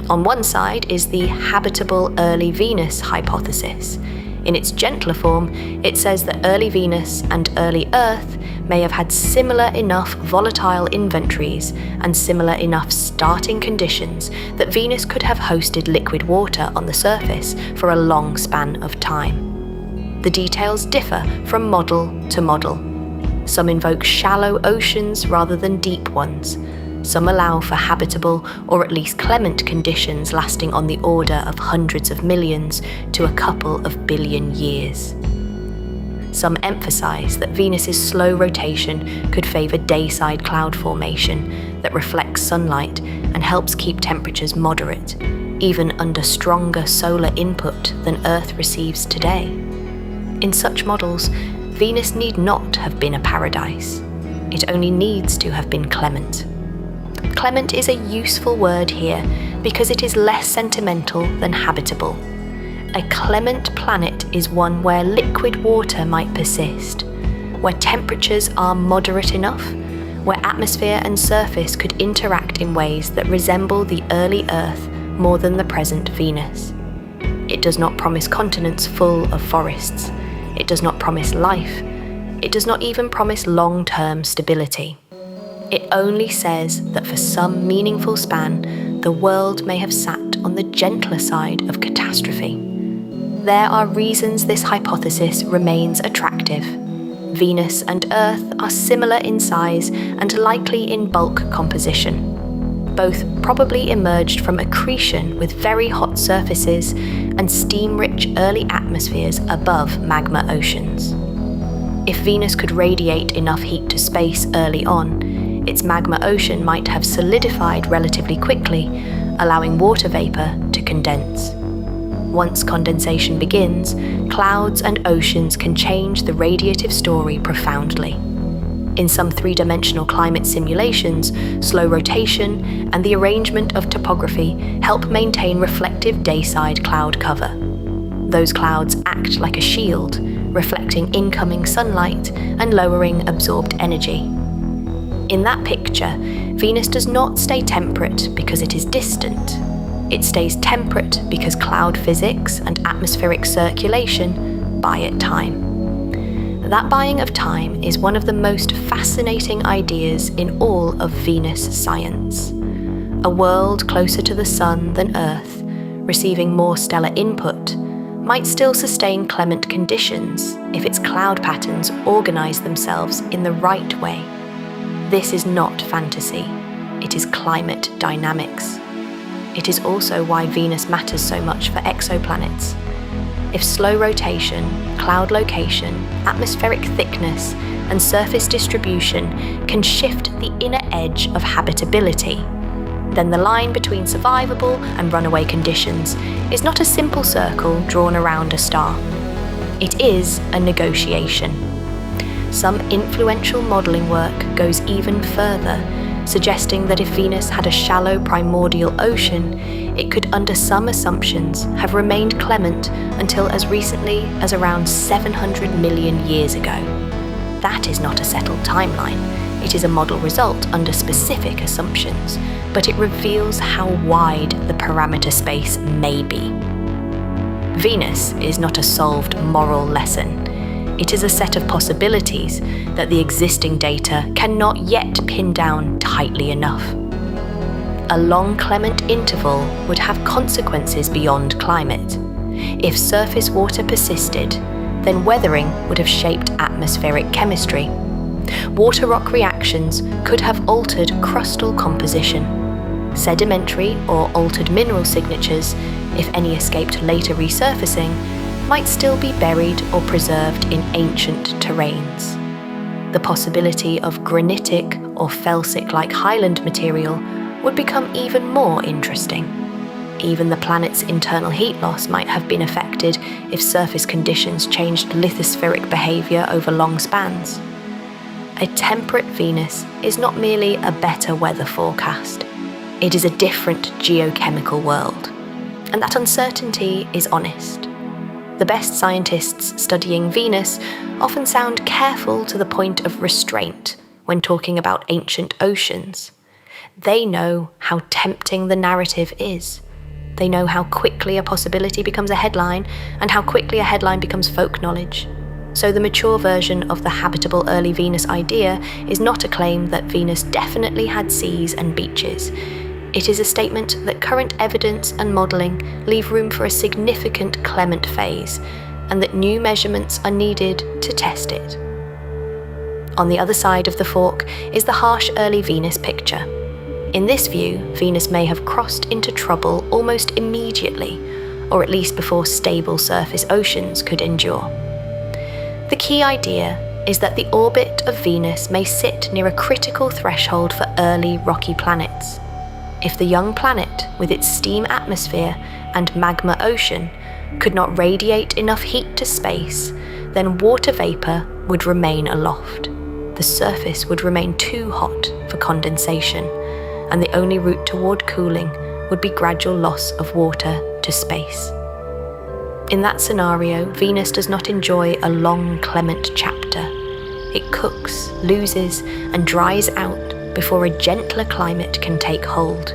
On one side is the habitable early Venus hypothesis. In its gentler form, it says that early Venus and early Earth may have had similar enough volatile inventories and similar enough starting conditions that Venus could have hosted liquid water on the surface for a long span of time. The details differ from model to model. Some invoke shallow oceans rather than deep ones. Some allow for habitable or at least clement conditions lasting on the order of hundreds of millions to a couple of billion years. Some emphasize that Venus's slow rotation could favor dayside cloud formation that reflects sunlight and helps keep temperatures moderate, even under stronger solar input than Earth receives today. In such models, Venus need not have been a paradise. It only needs to have been clement. Clement is a useful word here because it is less sentimental than habitable. A clement planet is one where liquid water might persist, where temperatures are moderate enough, where atmosphere and surface could interact in ways that resemble the early Earth more than the present Venus. It does not promise continents full of forests. It does not promise life. It does not even promise long-term stability. It only says that for some meaningful span, the world may have sat on the gentler side of catastrophe. There are reasons this hypothesis remains attractive. Venus and Earth are similar in size and likely in bulk composition. Both probably emerged from accretion with very hot surfaces and steam-rich early atmospheres above magma oceans. If Venus could radiate enough heat to space early on, its magma ocean might have solidified relatively quickly, allowing water vapor to condense. Once condensation begins, clouds and oceans can change the radiative story profoundly. In some three-dimensional climate simulations, slow rotation and the arrangement of topography help maintain reflective dayside cloud cover. Those clouds act like a shield, reflecting incoming sunlight and lowering absorbed energy. In that picture, Venus does not stay temperate because it is distant. It stays temperate because cloud physics and atmospheric circulation buy it time. That buying of time is one of the most fascinating ideas in all of Venus science. A world closer to the Sun than Earth, receiving more stellar input, might still sustain clement conditions if its cloud patterns organize themselves in the right way. This is not fantasy, it is climate dynamics. It is also why Venus matters so much for exoplanets. If slow rotation, cloud location, atmospheric thickness, and surface distribution can shift the inner edge of habitability, then the line between survivable and runaway conditions is not a simple circle drawn around a star. It is a negotiation. Some influential modelling work goes even further, suggesting that if Venus had a shallow primordial ocean, it could, under some assumptions, have remained clement until as recently as around 700 million years ago. That is not a settled timeline. It is a model result under specific assumptions, but it reveals how wide the parameter space may be. Venus is not a solved moral lesson. It is a set of possibilities that the existing data cannot yet pin down tightly enough. A long clement interval would have consequences beyond climate. If surface water persisted, then weathering would have shaped atmospheric chemistry. Water rock reactions could have altered crustal composition. Sedimentary or altered mineral signatures, if any escaped later resurfacing, might still be buried or preserved in ancient terrains. The possibility of granitic or felsic-like highland material would become even more interesting. Even the planet's internal heat loss might have been affected if surface conditions changed lithospheric behaviour over long spans. A temperate Venus is not merely a better weather forecast. It is a different geochemical world. And that uncertainty is honest. The best scientists studying Venus often sound careful to the point of restraint when talking about ancient oceans. They know how tempting the narrative is. They know how quickly a possibility becomes a headline and how quickly a headline becomes folk knowledge. So the mature version of the habitable early Venus idea is not a claim that Venus definitely had seas and beaches. It is a statement that current evidence and modelling leave room for a significant clement phase, and that new measurements are needed to test it. On the other side of the fork is the harsh early Venus picture. In this view, Venus may have crossed into trouble almost immediately, or at least before stable surface oceans could endure. The key idea is that the orbit of Venus may sit near a critical threshold for early rocky planets. If the young planet, with its steam atmosphere and magma ocean, could not radiate enough heat to space, then water vapour would remain aloft. The surface would remain too hot for condensation, and the only route toward cooling would be gradual loss of water to space. In that scenario, Venus does not enjoy a long clement chapter. It cooks, loses, and dries out before a gentler climate can take hold.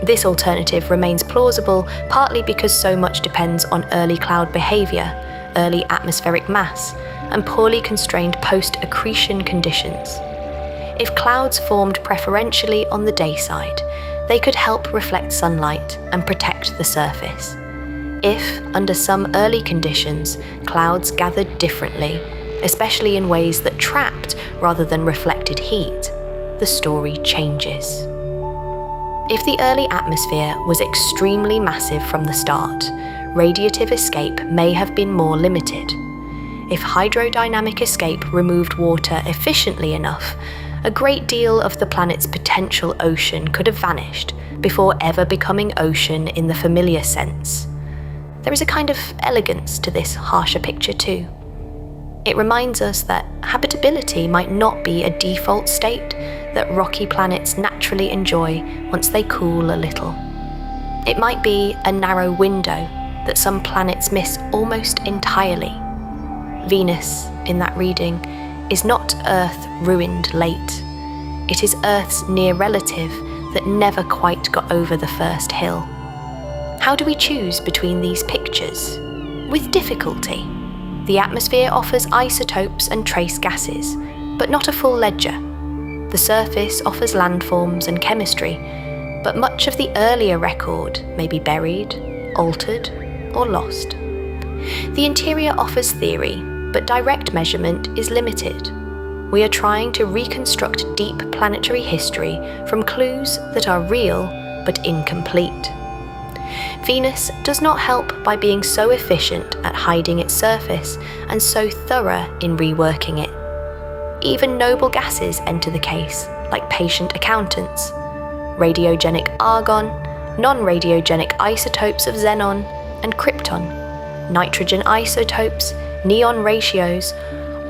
This alternative remains plausible partly because so much depends on early cloud behaviour, early atmospheric mass, and poorly constrained post-accretion conditions. If clouds formed preferentially on the day side, they could help reflect sunlight and protect the surface. If, under some early conditions, clouds gathered differently, especially in ways that trapped rather than reflected heat, the story changes. If the early atmosphere was extremely massive from the start, radiative escape may have been more limited. If hydrodynamic escape removed water efficiently enough, a great deal of the planet's potential ocean could have vanished before ever becoming ocean in the familiar sense. There is a kind of elegance to this harsher picture too. It reminds us that habitability might not be a default state that rocky planets naturally enjoy once they cool a little. It might be a narrow window that some planets miss almost entirely. Venus, in that reading, is not Earth ruined late. It is Earth's near relative that never quite got over the first hill. How do we choose between these pictures? With difficulty. The atmosphere offers isotopes and trace gases, but not a full ledger. The surface offers landforms and chemistry, but much of the earlier record may be buried, altered, or lost. The interior offers theory, but direct measurement is limited. We are trying to reconstruct deep planetary history from clues that are real but incomplete. Venus does not help by being so efficient at hiding its surface and so thorough in reworking it. Even noble gases enter the case, like patient accountants. Radiogenic argon, non-radiogenic isotopes of xenon and krypton, nitrogen isotopes, neon ratios,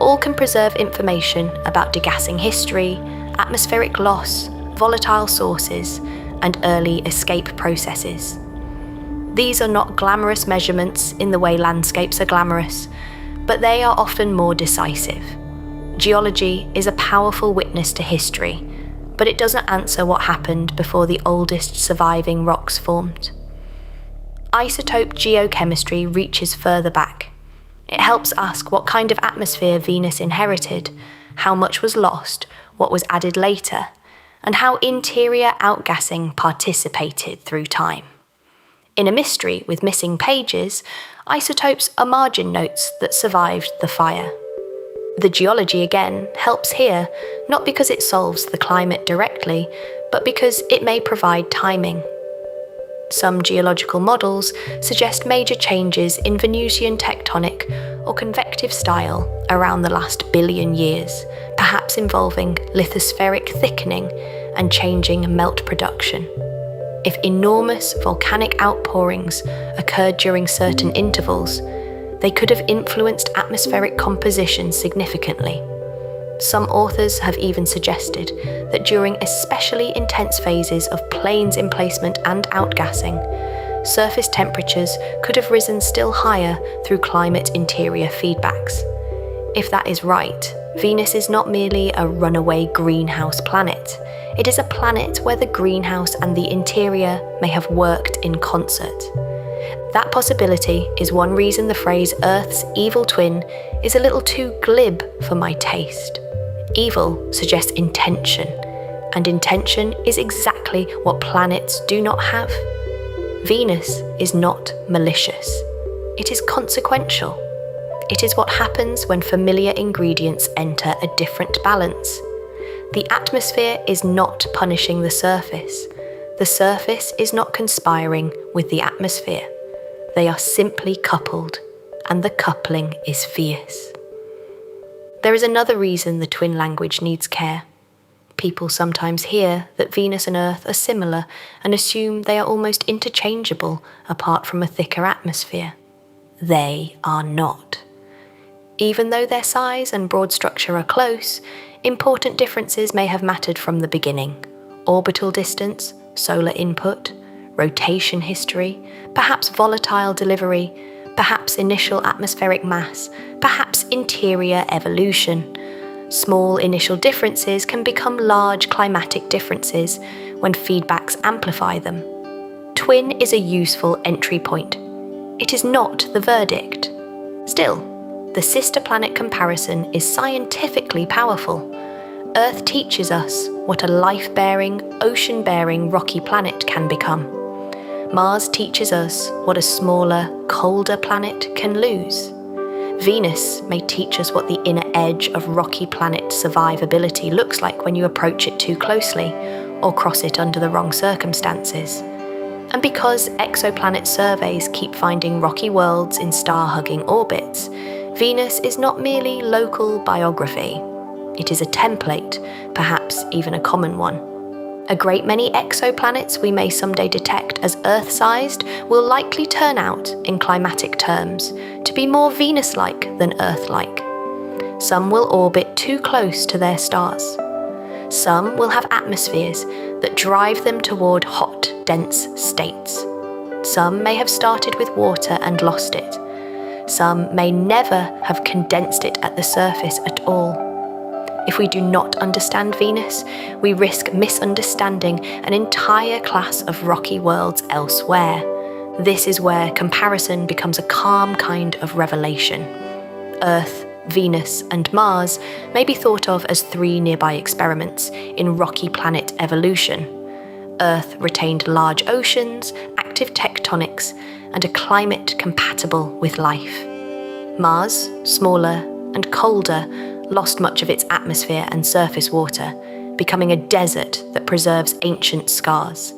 all can preserve information about degassing history, atmospheric loss, volatile sources, and early escape processes. These are not glamorous measurements in the way landscapes are glamorous, but they are often more decisive. Geology is a powerful witness to history, but it doesn't answer what happened before the oldest surviving rocks formed. Isotope geochemistry reaches further back. It helps ask what kind of atmosphere Venus inherited, how much was lost, what was added later, and how interior outgassing participated through time. In a mystery with missing pages, isotopes are margin notes that survived the fire. The geology again helps here, not because it solves the climate directly, but because it may provide timing. Some geological models suggest major changes in Venusian tectonic or convective style around the last billion years, perhaps involving lithospheric thickening and changing melt production. If enormous volcanic outpourings occurred during certain intervals, they could have influenced atmospheric composition significantly. Some authors have even suggested that during especially intense phases of planes emplacement and outgassing, surface temperatures could have risen still higher through climate interior feedbacks. If that is right, Venus is not merely a runaway greenhouse planet. It is a planet where the greenhouse and the interior may have worked in concert. That possibility is one reason the phrase Earth's evil twin is a little too glib for my taste. Evil suggests intention, and intention is exactly what planets do not have. Venus is not malicious. It is consequential. It is what happens when familiar ingredients enter a different balance. The atmosphere is not punishing the surface. The surface is not conspiring with the atmosphere. They are simply coupled, and the coupling is fierce. There is another reason the twin language needs care. People sometimes hear that Venus and Earth are similar and assume they are almost interchangeable apart from a thicker atmosphere. They are not. Even though their size and broad structure are close, important differences may have mattered from the beginning. Orbital distance, solar input, rotation history, perhaps volatile delivery, perhaps initial atmospheric mass, perhaps interior evolution. Small initial differences can become large climatic differences when feedbacks amplify them. Twin is a useful entry point. It is not the verdict. Still, the sister planet comparison is scientifically powerful. Earth teaches us what a life-bearing, ocean-bearing rocky planet can become. Mars teaches us what a smaller, colder planet can lose. Venus may teach us what the inner edge of rocky planet survivability looks like when you approach it too closely or cross it under the wrong circumstances. And because exoplanet surveys keep finding rocky worlds in star-hugging orbits, Venus is not merely local biography. It is a template, perhaps even a common one. A great many exoplanets we may someday detect as Earth-sized will likely turn out, in climatic terms, to be more Venus-like than Earth-like. Some will orbit too close to their stars. Some will have atmospheres that drive them toward hot, dense states. Some may have started with water and lost it. Some may never have condensed it at the surface at all. If we do not understand Venus, we risk misunderstanding an entire class of rocky worlds elsewhere, This is where comparison becomes a calm kind of revelation. Earth, Venus, and Mars may be thought of as three nearby experiments in rocky planet evolution. Earth retained large oceans, active tectonics, and a climate compatible with life. Mars, smaller and colder, lost much of its atmosphere and surface water, becoming a desert that preserves ancient scars.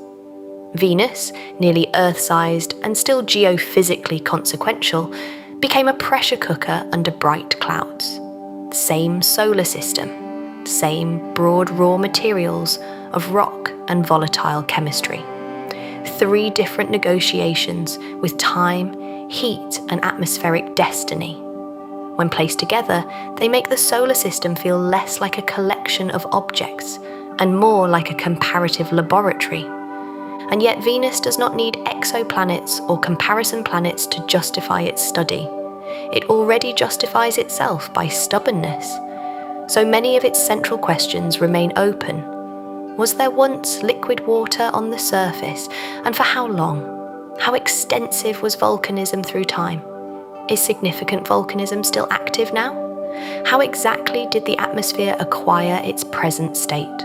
Venus, nearly Earth-sized and still geophysically consequential, became a pressure cooker under bright clouds. Same solar system, same broad raw materials of rock and volatile chemistry. Three different negotiations with time, heat, and atmospheric destiny. When placed together, they make the solar system feel less like a collection of objects and more like a comparative laboratory. And yet Venus does not need exoplanets or comparison planets to justify its study. It already justifies itself by stubbornness. So many of its central questions remain open. Was there once liquid water on the surface, and for how long? How extensive was volcanism through time? Is significant volcanism still active now? How exactly did the atmosphere acquire its present state?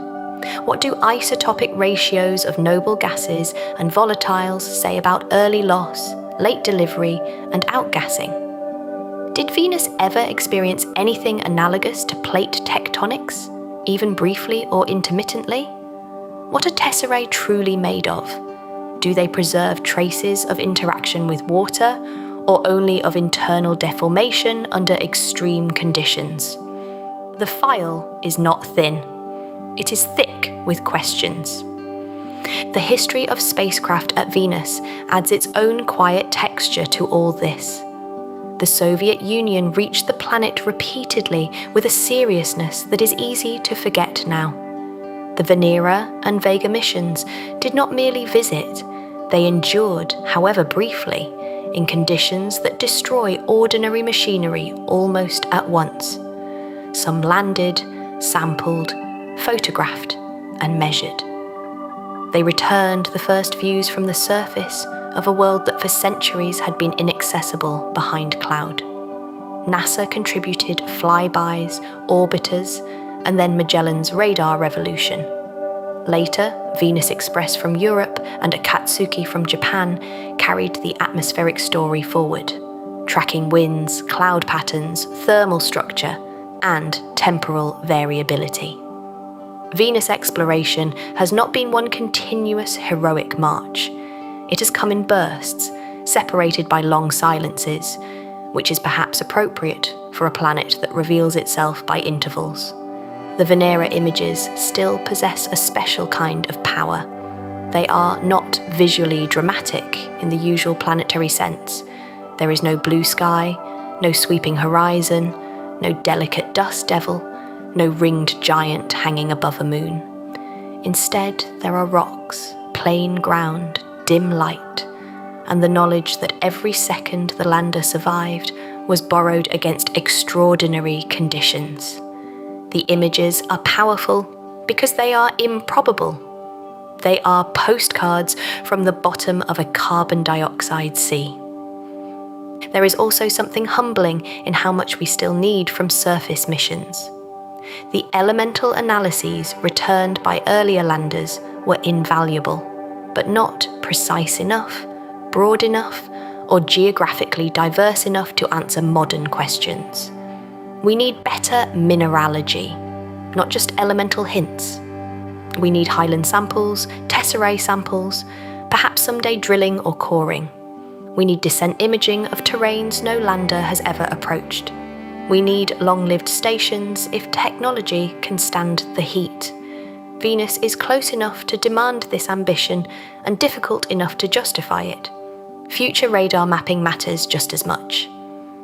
What do isotopic ratios of noble gases and volatiles say about early loss, late delivery, and outgassing? Did Venus ever experience anything analogous to plate tectonics, even briefly or intermittently? What are tesserae truly made of? Do they preserve traces of interaction with water, or only of internal deformation under extreme conditions? The file is not thin. It is thick with questions. The history of spacecraft at Venus adds its own quiet texture to all this. The Soviet Union reached the planet repeatedly with a seriousness that is easy to forget now. The Venera and Vega missions did not merely visit, they endured, however briefly, in conditions that destroy ordinary machinery almost at once. Some landed, sampled, photographed, and measured. They returned the first views from the surface of a world that for centuries had been inaccessible behind cloud. NASA contributed flybys, orbiters, and then Magellan's radar revolution. Later, Venus Express from Europe and Akatsuki from Japan carried the atmospheric story forward, tracking winds, cloud patterns, thermal structure, and temporal variability. Venus exploration has not been one continuous heroic march. It has come in bursts, separated by long silences, which is perhaps appropriate for a planet that reveals itself by intervals. The Venera images still possess a special kind of power. They are not visually dramatic in the usual planetary sense. There is no blue sky, no sweeping horizon, no delicate dust devil, no ringed giant hanging above a moon. Instead, there are rocks, plain ground, dim light, and the knowledge that every second the lander survived was borrowed against extraordinary conditions. The images are powerful because they are improbable. They are postcards from the bottom of a carbon dioxide sea. There is also something humbling in how much we still need from surface missions. The elemental analyses returned by earlier landers were invaluable, but not precise enough, broad enough, or geographically diverse enough to answer modern questions. We need better mineralogy, not just elemental hints. We need highland samples, tesserae samples, perhaps someday drilling or coring. We need descent imaging of terrains no lander has ever approached. We need long-lived stations if technology can stand the heat. Venus is close enough to demand this ambition and difficult enough to justify it. Future radar mapping matters just as much.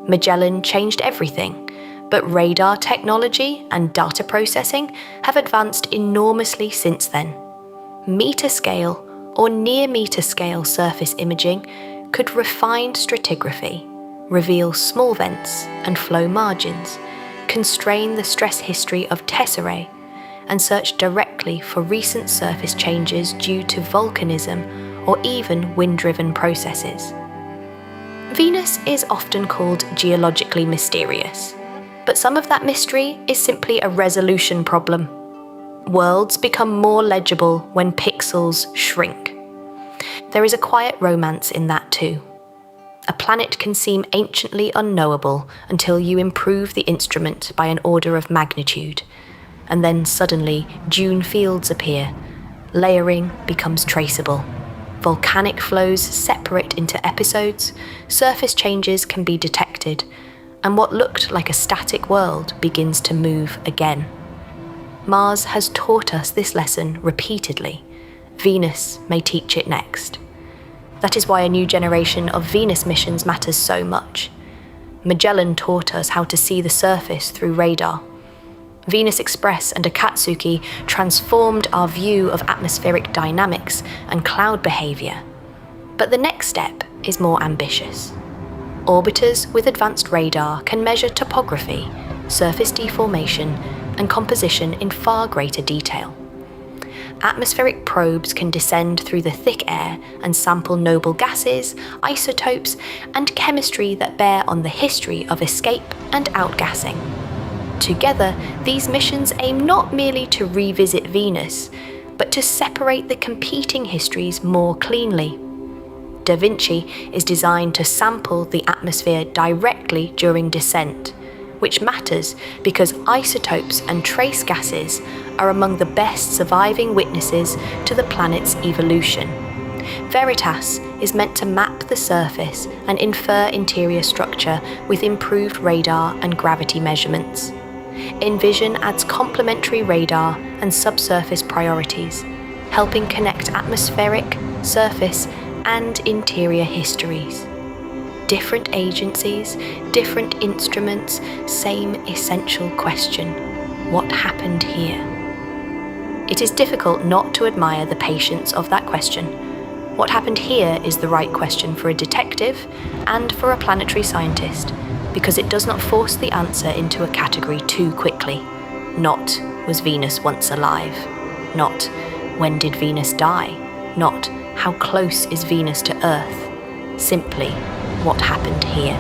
Magellan changed everything, but radar technology and data processing have advanced enormously since then. Meter-scale or near-meter-scale surface imaging could refine stratigraphy, reveal small vents and flow margins, constrain the stress history of tesserae, and search directly for recent surface changes due to volcanism or even wind-driven processes. Venus is often called geologically mysterious, but some of that mystery is simply a resolution problem. Worlds become more legible when pixels shrink. There is a quiet romance in that too. A planet can seem anciently unknowable until you improve the instrument by an order of magnitude, and then suddenly dune fields appear. Layering becomes traceable. Volcanic flows separate into episodes, surface changes can be detected, and what looked like a static world begins to move again. Mars has taught us this lesson repeatedly. Venus may teach it next. That is why a new generation of Venus missions matters so much. Magellan taught us how to see the surface through radar. Venus Express and Akatsuki transformed our view of atmospheric dynamics and cloud behavior. But the next step is more ambitious. Orbiters with advanced radar can measure topography, surface deformation, and composition in far greater detail. Atmospheric probes can descend through the thick air and sample noble gases, isotopes, and chemistry that bear on the history of escape and outgassing. Together, these missions aim not merely to revisit Venus, but to separate the competing histories more cleanly. Da Vinci is designed to sample the atmosphere directly during descent, which matters because isotopes and trace gases are among the best surviving witnesses to the planet's evolution. Veritas is meant to map the surface and infer interior structure with improved radar and gravity measurements. Envision adds complementary radar and subsurface priorities, helping connect atmospheric, surface, and interior histories. Different agencies, different instruments, same essential question: what happened here? It is difficult not to admire the patience of that question. What happened here is the right question for a detective and for a planetary scientist, because it does not force the answer into a category too quickly. Not, was Venus once alive? Not, when did Venus die? Not, how close is Venus to Earth? Simply, what happened here?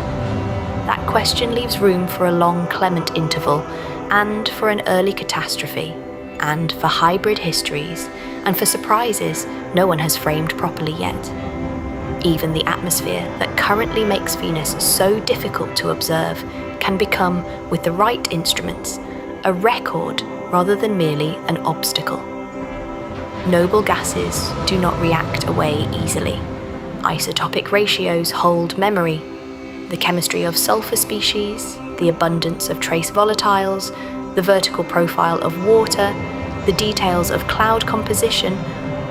That question leaves room for a long clement interval, and for an early catastrophe, and for hybrid histories, and for surprises no one has framed properly yet. Even the atmosphere that currently makes Venus so difficult to observe can become, with the right instruments, a record rather than merely an obstacle. Noble gases do not react away easily. Isotopic ratios hold memory. The chemistry of sulfur species, the abundance of trace volatiles, the vertical profile of water, the details of cloud composition,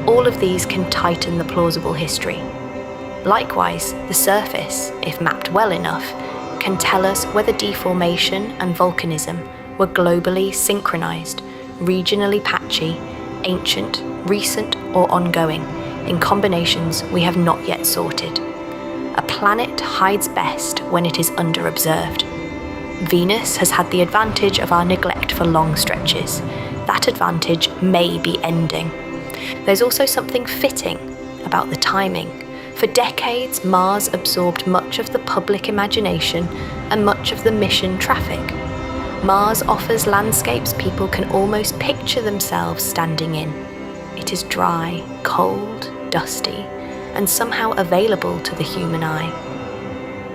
all of these can tighten the plausible history. Likewise, the surface, if mapped well enough, can tell us whether deformation and volcanism were globally synchronized, regionally patchy, ancient, recent, or ongoing, in combinations we have not yet sorted. A planet hides best when it is under-observed. Venus has had the advantage of our neglect for long stretches. That advantage may be ending. There's also something fitting about the timing. For decades, Mars absorbed much of the public imagination and much of the mission traffic. Mars offers landscapes people can almost picture themselves standing in. It is dry, cold, dusty, and somehow available to the human eye.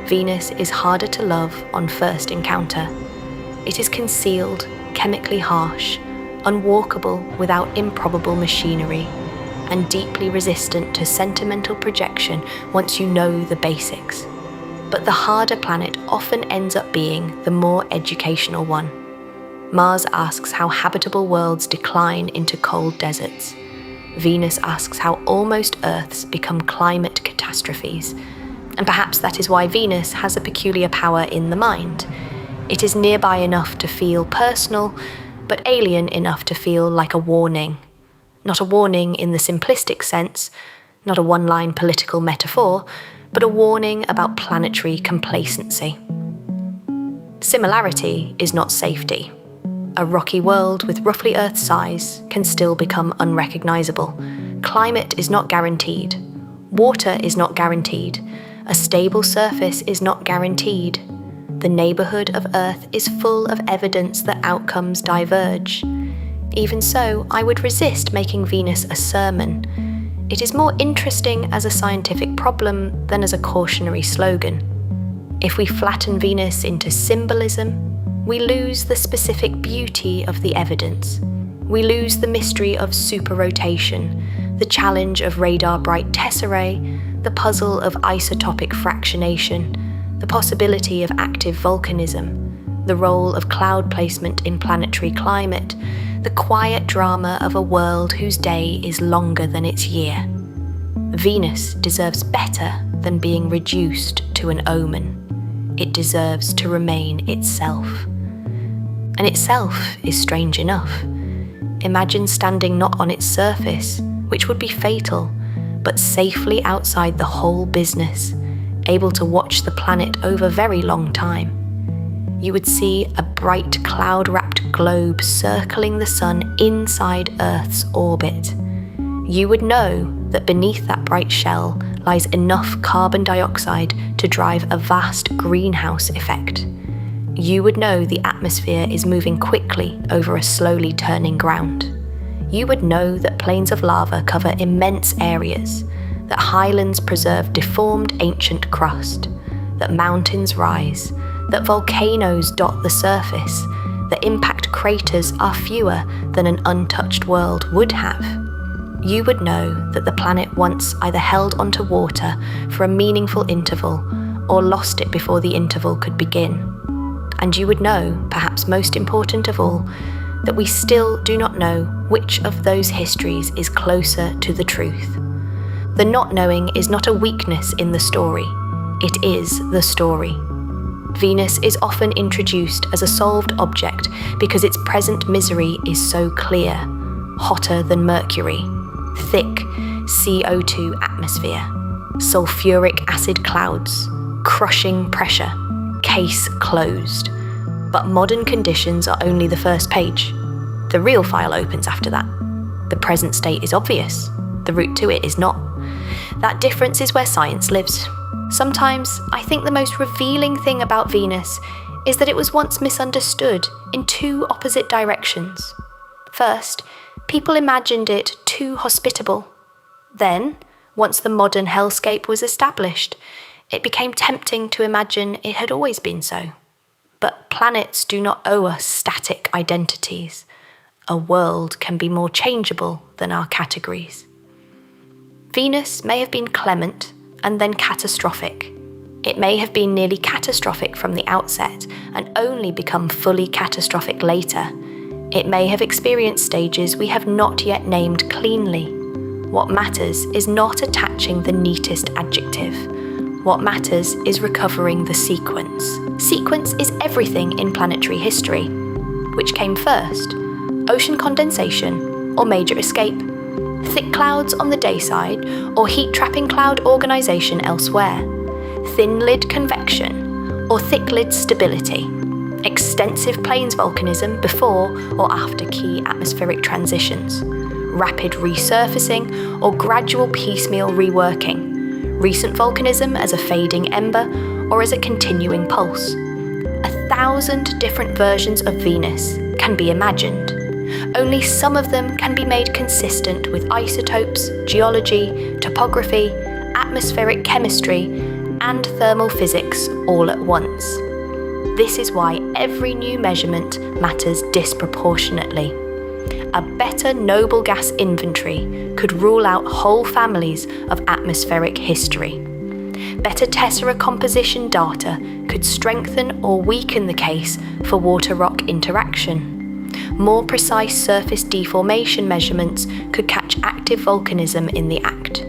Venus is harder to love on first encounter. It is concealed, chemically harsh, unwalkable without improbable machinery, and deeply resistant to sentimental projection once you know the basics. But the harder planet often ends up being the more educational one. Mars asks how habitable worlds decline into cold deserts. Venus asks how almost Earths become climate catastrophes. And perhaps that is why Venus has a peculiar power in the mind. It is nearby enough to feel personal, but alien enough to feel like a warning. Not a warning in the simplistic sense, not a one-line political metaphor, but a warning about planetary complacency. Similarity is not safety. A rocky world with roughly Earth's size can still become unrecognizable. Climate is not guaranteed. Water is not guaranteed. A stable surface is not guaranteed. The neighbourhood of Earth is full of evidence that outcomes diverge. Even so, I would resist making Venus a sermon. It is more interesting as a scientific problem than as a cautionary slogan. If we flatten Venus into symbolism, we lose the specific beauty of the evidence. We lose the mystery of superrotation, the challenge of radar-bright tesserae, the puzzle of isotopic fractionation, the possibility of active volcanism, the role of cloud placement in planetary climate, the quiet drama of a world whose day is longer than its year. Venus deserves better than being reduced to an omen. It deserves to remain itself. And itself is strange enough. Imagine standing not on its surface, which would be fatal, but safely outside the whole business, able to watch the planet over very long time. You would see a bright cloud-wrapped globe circling the sun inside Earth's orbit. You would know that beneath that bright shell lies enough carbon dioxide to drive a vast greenhouse effect. You would know the atmosphere is moving quickly over a slowly turning ground. You would know that plains of lava cover immense areas, that highlands preserve deformed ancient crust, that mountains rise, that volcanoes dot the surface, that impact craters are fewer than an untouched world would have. You would know that the planet once either held onto water for a meaningful interval or lost it before the interval could begin. And you would know, perhaps most important of all, that we still do not know which of those histories is closer to the truth. The not knowing is not a weakness in the story, it is the story. Venus is often introduced as a solved object because its present misery is so clear, hotter than Mercury, thick CO2 atmosphere, sulfuric acid clouds, crushing pressure, case closed. But modern conditions are only the first page. The real file opens after that. The present state is obvious, the route to it is not. That difference is where science lives. Sometimes, I think the most revealing thing about Venus is that it was once misunderstood in two opposite directions. First, people imagined it too hospitable. Then, once the modern hellscape was established, it became tempting to imagine it had always been so. But planets do not owe us static identities. A world can be more changeable than our categories. Venus may have been clement and then catastrophic. It may have been nearly catastrophic from the outset and only become fully catastrophic later. It may have experienced stages we have not yet named cleanly. What matters is not attaching the neatest adjective. What matters is recovering the sequence. Sequence is everything in planetary history. Which came first? Ocean condensation or major escape? Thick clouds on the day side or heat-trapping cloud organisation elsewhere? Thin-lid convection or thick-lid stability? Extensive plains volcanism before or after key atmospheric transitions? Rapid resurfacing or gradual piecemeal reworking? Recent volcanism as a fading ember or as a continuing pulse? 1,000 different versions of Venus can be imagined. Only some of them can be made consistent with isotopes, geology, topography, atmospheric chemistry, and thermal physics all at once. This is why every new measurement matters disproportionately. A better noble gas inventory could rule out whole families of atmospheric history. Better tessera composition data could strengthen or weaken the case for water-rock interaction. More precise surface deformation measurements could catch active volcanism in the act.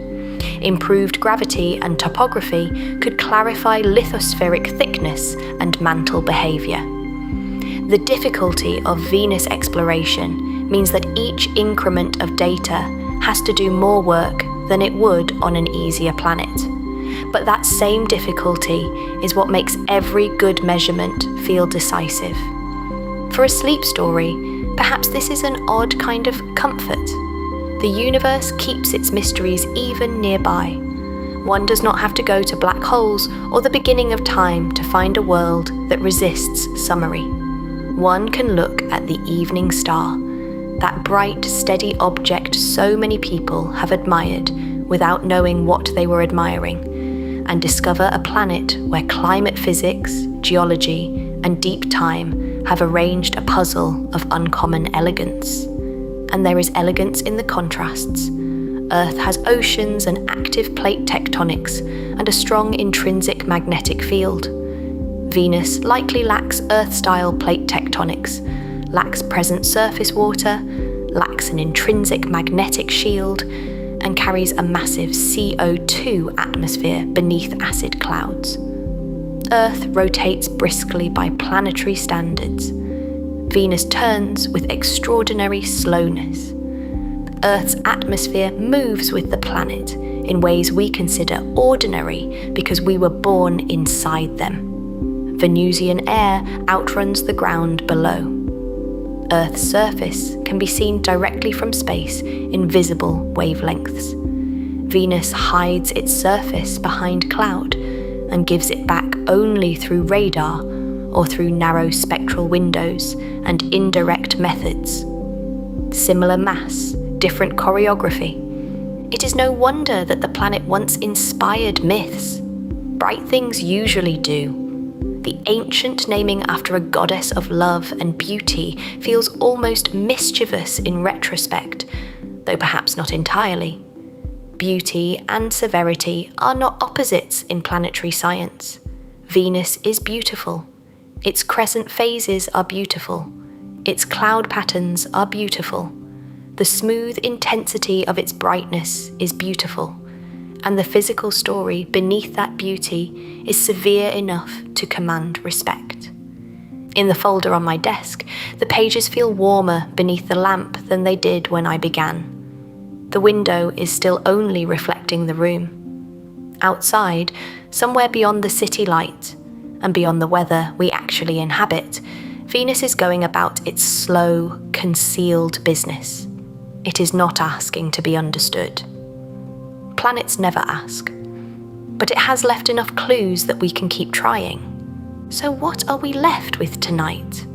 Improved gravity and topography could clarify lithospheric thickness and mantle behaviour. The difficulty of Venus exploration means that each increment of data has to do more work than it would on an easier planet. But that same difficulty is what makes every good measurement feel decisive. For a sleep story, perhaps this is an odd kind of comfort. The universe keeps its mysteries even nearby. One does not have to go to black holes or the beginning of time to find a world that resists summary. One can look at the evening star, that bright, steady object so many people have admired without knowing what they were admiring, and discover a planet where climate physics, geology, and deep time have arranged a puzzle of uncommon elegance. And there is elegance in the contrasts. Earth has oceans and active plate tectonics and a strong intrinsic magnetic field. Venus likely lacks Earth-style plate tectonics, lacks present surface water, lacks an intrinsic magnetic shield, and carries a massive CO2 atmosphere beneath acid clouds. Earth rotates briskly by planetary standards. Venus turns with extraordinary slowness. Earth's atmosphere moves with the planet in ways we consider ordinary because we were born inside them. Venusian air outruns the ground below. Earth's surface can be seen directly from space in visible wavelengths. Venus hides its surface behind cloud and gives it back only through radar or through narrow spectral windows and indirect methods. Similar mass, different choreography. It is no wonder that the planet once inspired myths. Bright things usually do. The ancient naming after a goddess of love and beauty feels almost mischievous in retrospect, though perhaps not entirely. Beauty and severity are not opposites in planetary science. Venus is beautiful. Its crescent phases are beautiful. Its cloud patterns are beautiful. The smooth intensity of its brightness is beautiful, and the physical story beneath that beauty is severe enough to command respect. In the folder on my desk, the pages feel warmer beneath the lamp than they did when I began. The window is still only reflecting the room. Outside, somewhere beyond the city light, and beyond the weather we actually inhabit, Venus is going about its slow, concealed business. It is not asking to be understood. Planets never ask, but it has left enough clues that we can keep trying. So what are we left with tonight?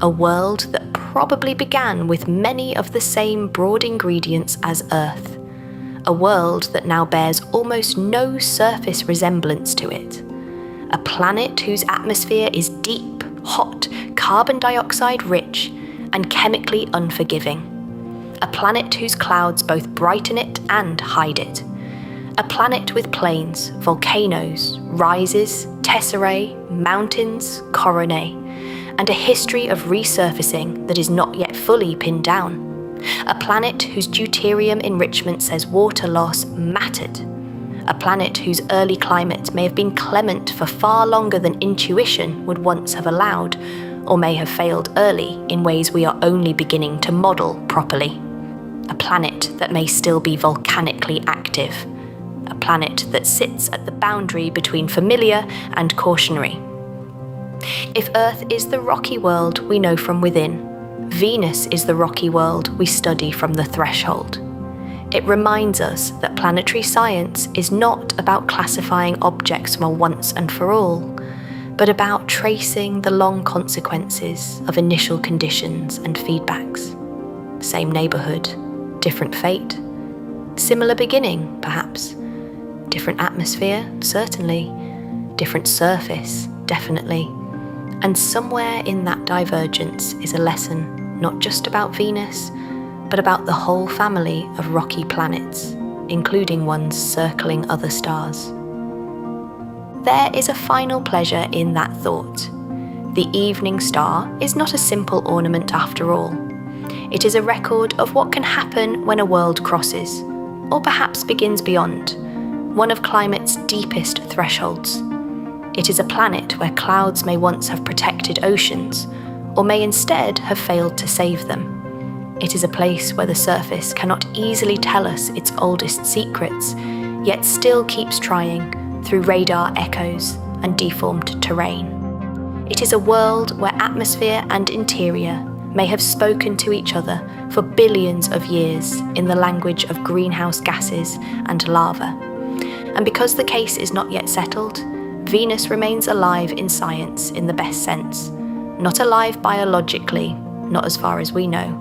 A world that probably began with many of the same broad ingredients as Earth. A world that now bears almost no surface resemblance to it. A planet whose atmosphere is deep, hot, carbon dioxide rich, and chemically unforgiving. A planet whose clouds both brighten it and hide it. A planet with plains, volcanoes, rises, tesserae, mountains, coronae, and a history of resurfacing that is not yet fully pinned down. A planet whose deuterium enrichment says water loss mattered. A planet whose early climate may have been clement for far longer than intuition would once have allowed, or may have failed early in ways we are only beginning to model properly. A planet that may still be volcanically active. A planet that sits at the boundary between familiar and cautionary. If Earth is the rocky world we know from within, Venus is the rocky world we study from the threshold. It reminds us that planetary science is not about classifying objects once and for all, but about tracing the long consequences of initial conditions and feedbacks. Same neighbourhood, different fate. Similar beginning, perhaps. Different atmosphere, certainly. Different surface, definitely. And somewhere in that divergence is a lesson not just about Venus, but about the whole family of rocky planets, including ones circling other stars. There is a final pleasure in that thought. The evening star is not a simple ornament after all. It is a record of what can happen when a world crosses, or perhaps begins beyond, one of climate's deepest thresholds. It is a planet where clouds may once have protected oceans, or may instead have failed to save them. It is a place where the surface cannot easily tell us its oldest secrets, yet still keeps trying through radar echoes and deformed terrain. It is a world where atmosphere and interior may have spoken to each other for billions of years in the language of greenhouse gases and lava. And because the case is not yet settled, Venus remains alive in science in the best sense. Not alive biologically, not as far as we know,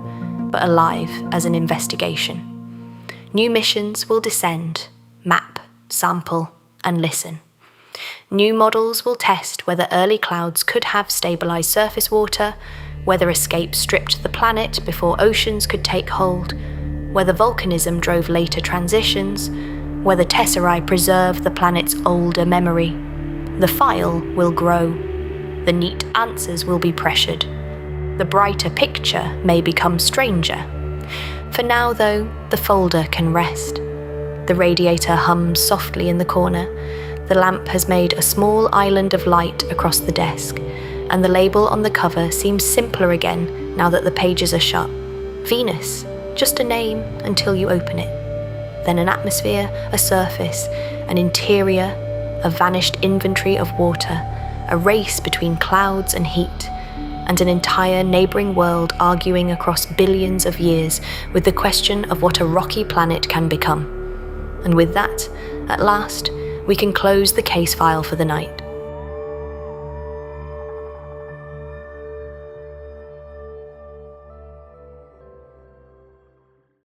but alive as an investigation. New missions will descend, map, sample, and listen. New models will test whether early clouds could have stabilized surface water, whether escape stripped the planet before oceans could take hold, whether volcanism drove later transitions, whether tesserae preserve the planet's older memory. The file will grow. The neat answers will be pressured. The brighter picture may become stranger. For now, though, the folder can rest. The radiator hums softly in the corner. The lamp has made a small island of light across the desk, and the label on the cover seems simpler again now that the pages are shut. Venus, just a name until you open it. Then an atmosphere, a surface, an interior, a vanished inventory of water, a race between clouds and heat, and an entire neighbouring world arguing across billions of years with the question of what a rocky planet can become. And with that, at last, we can close the case file for the night.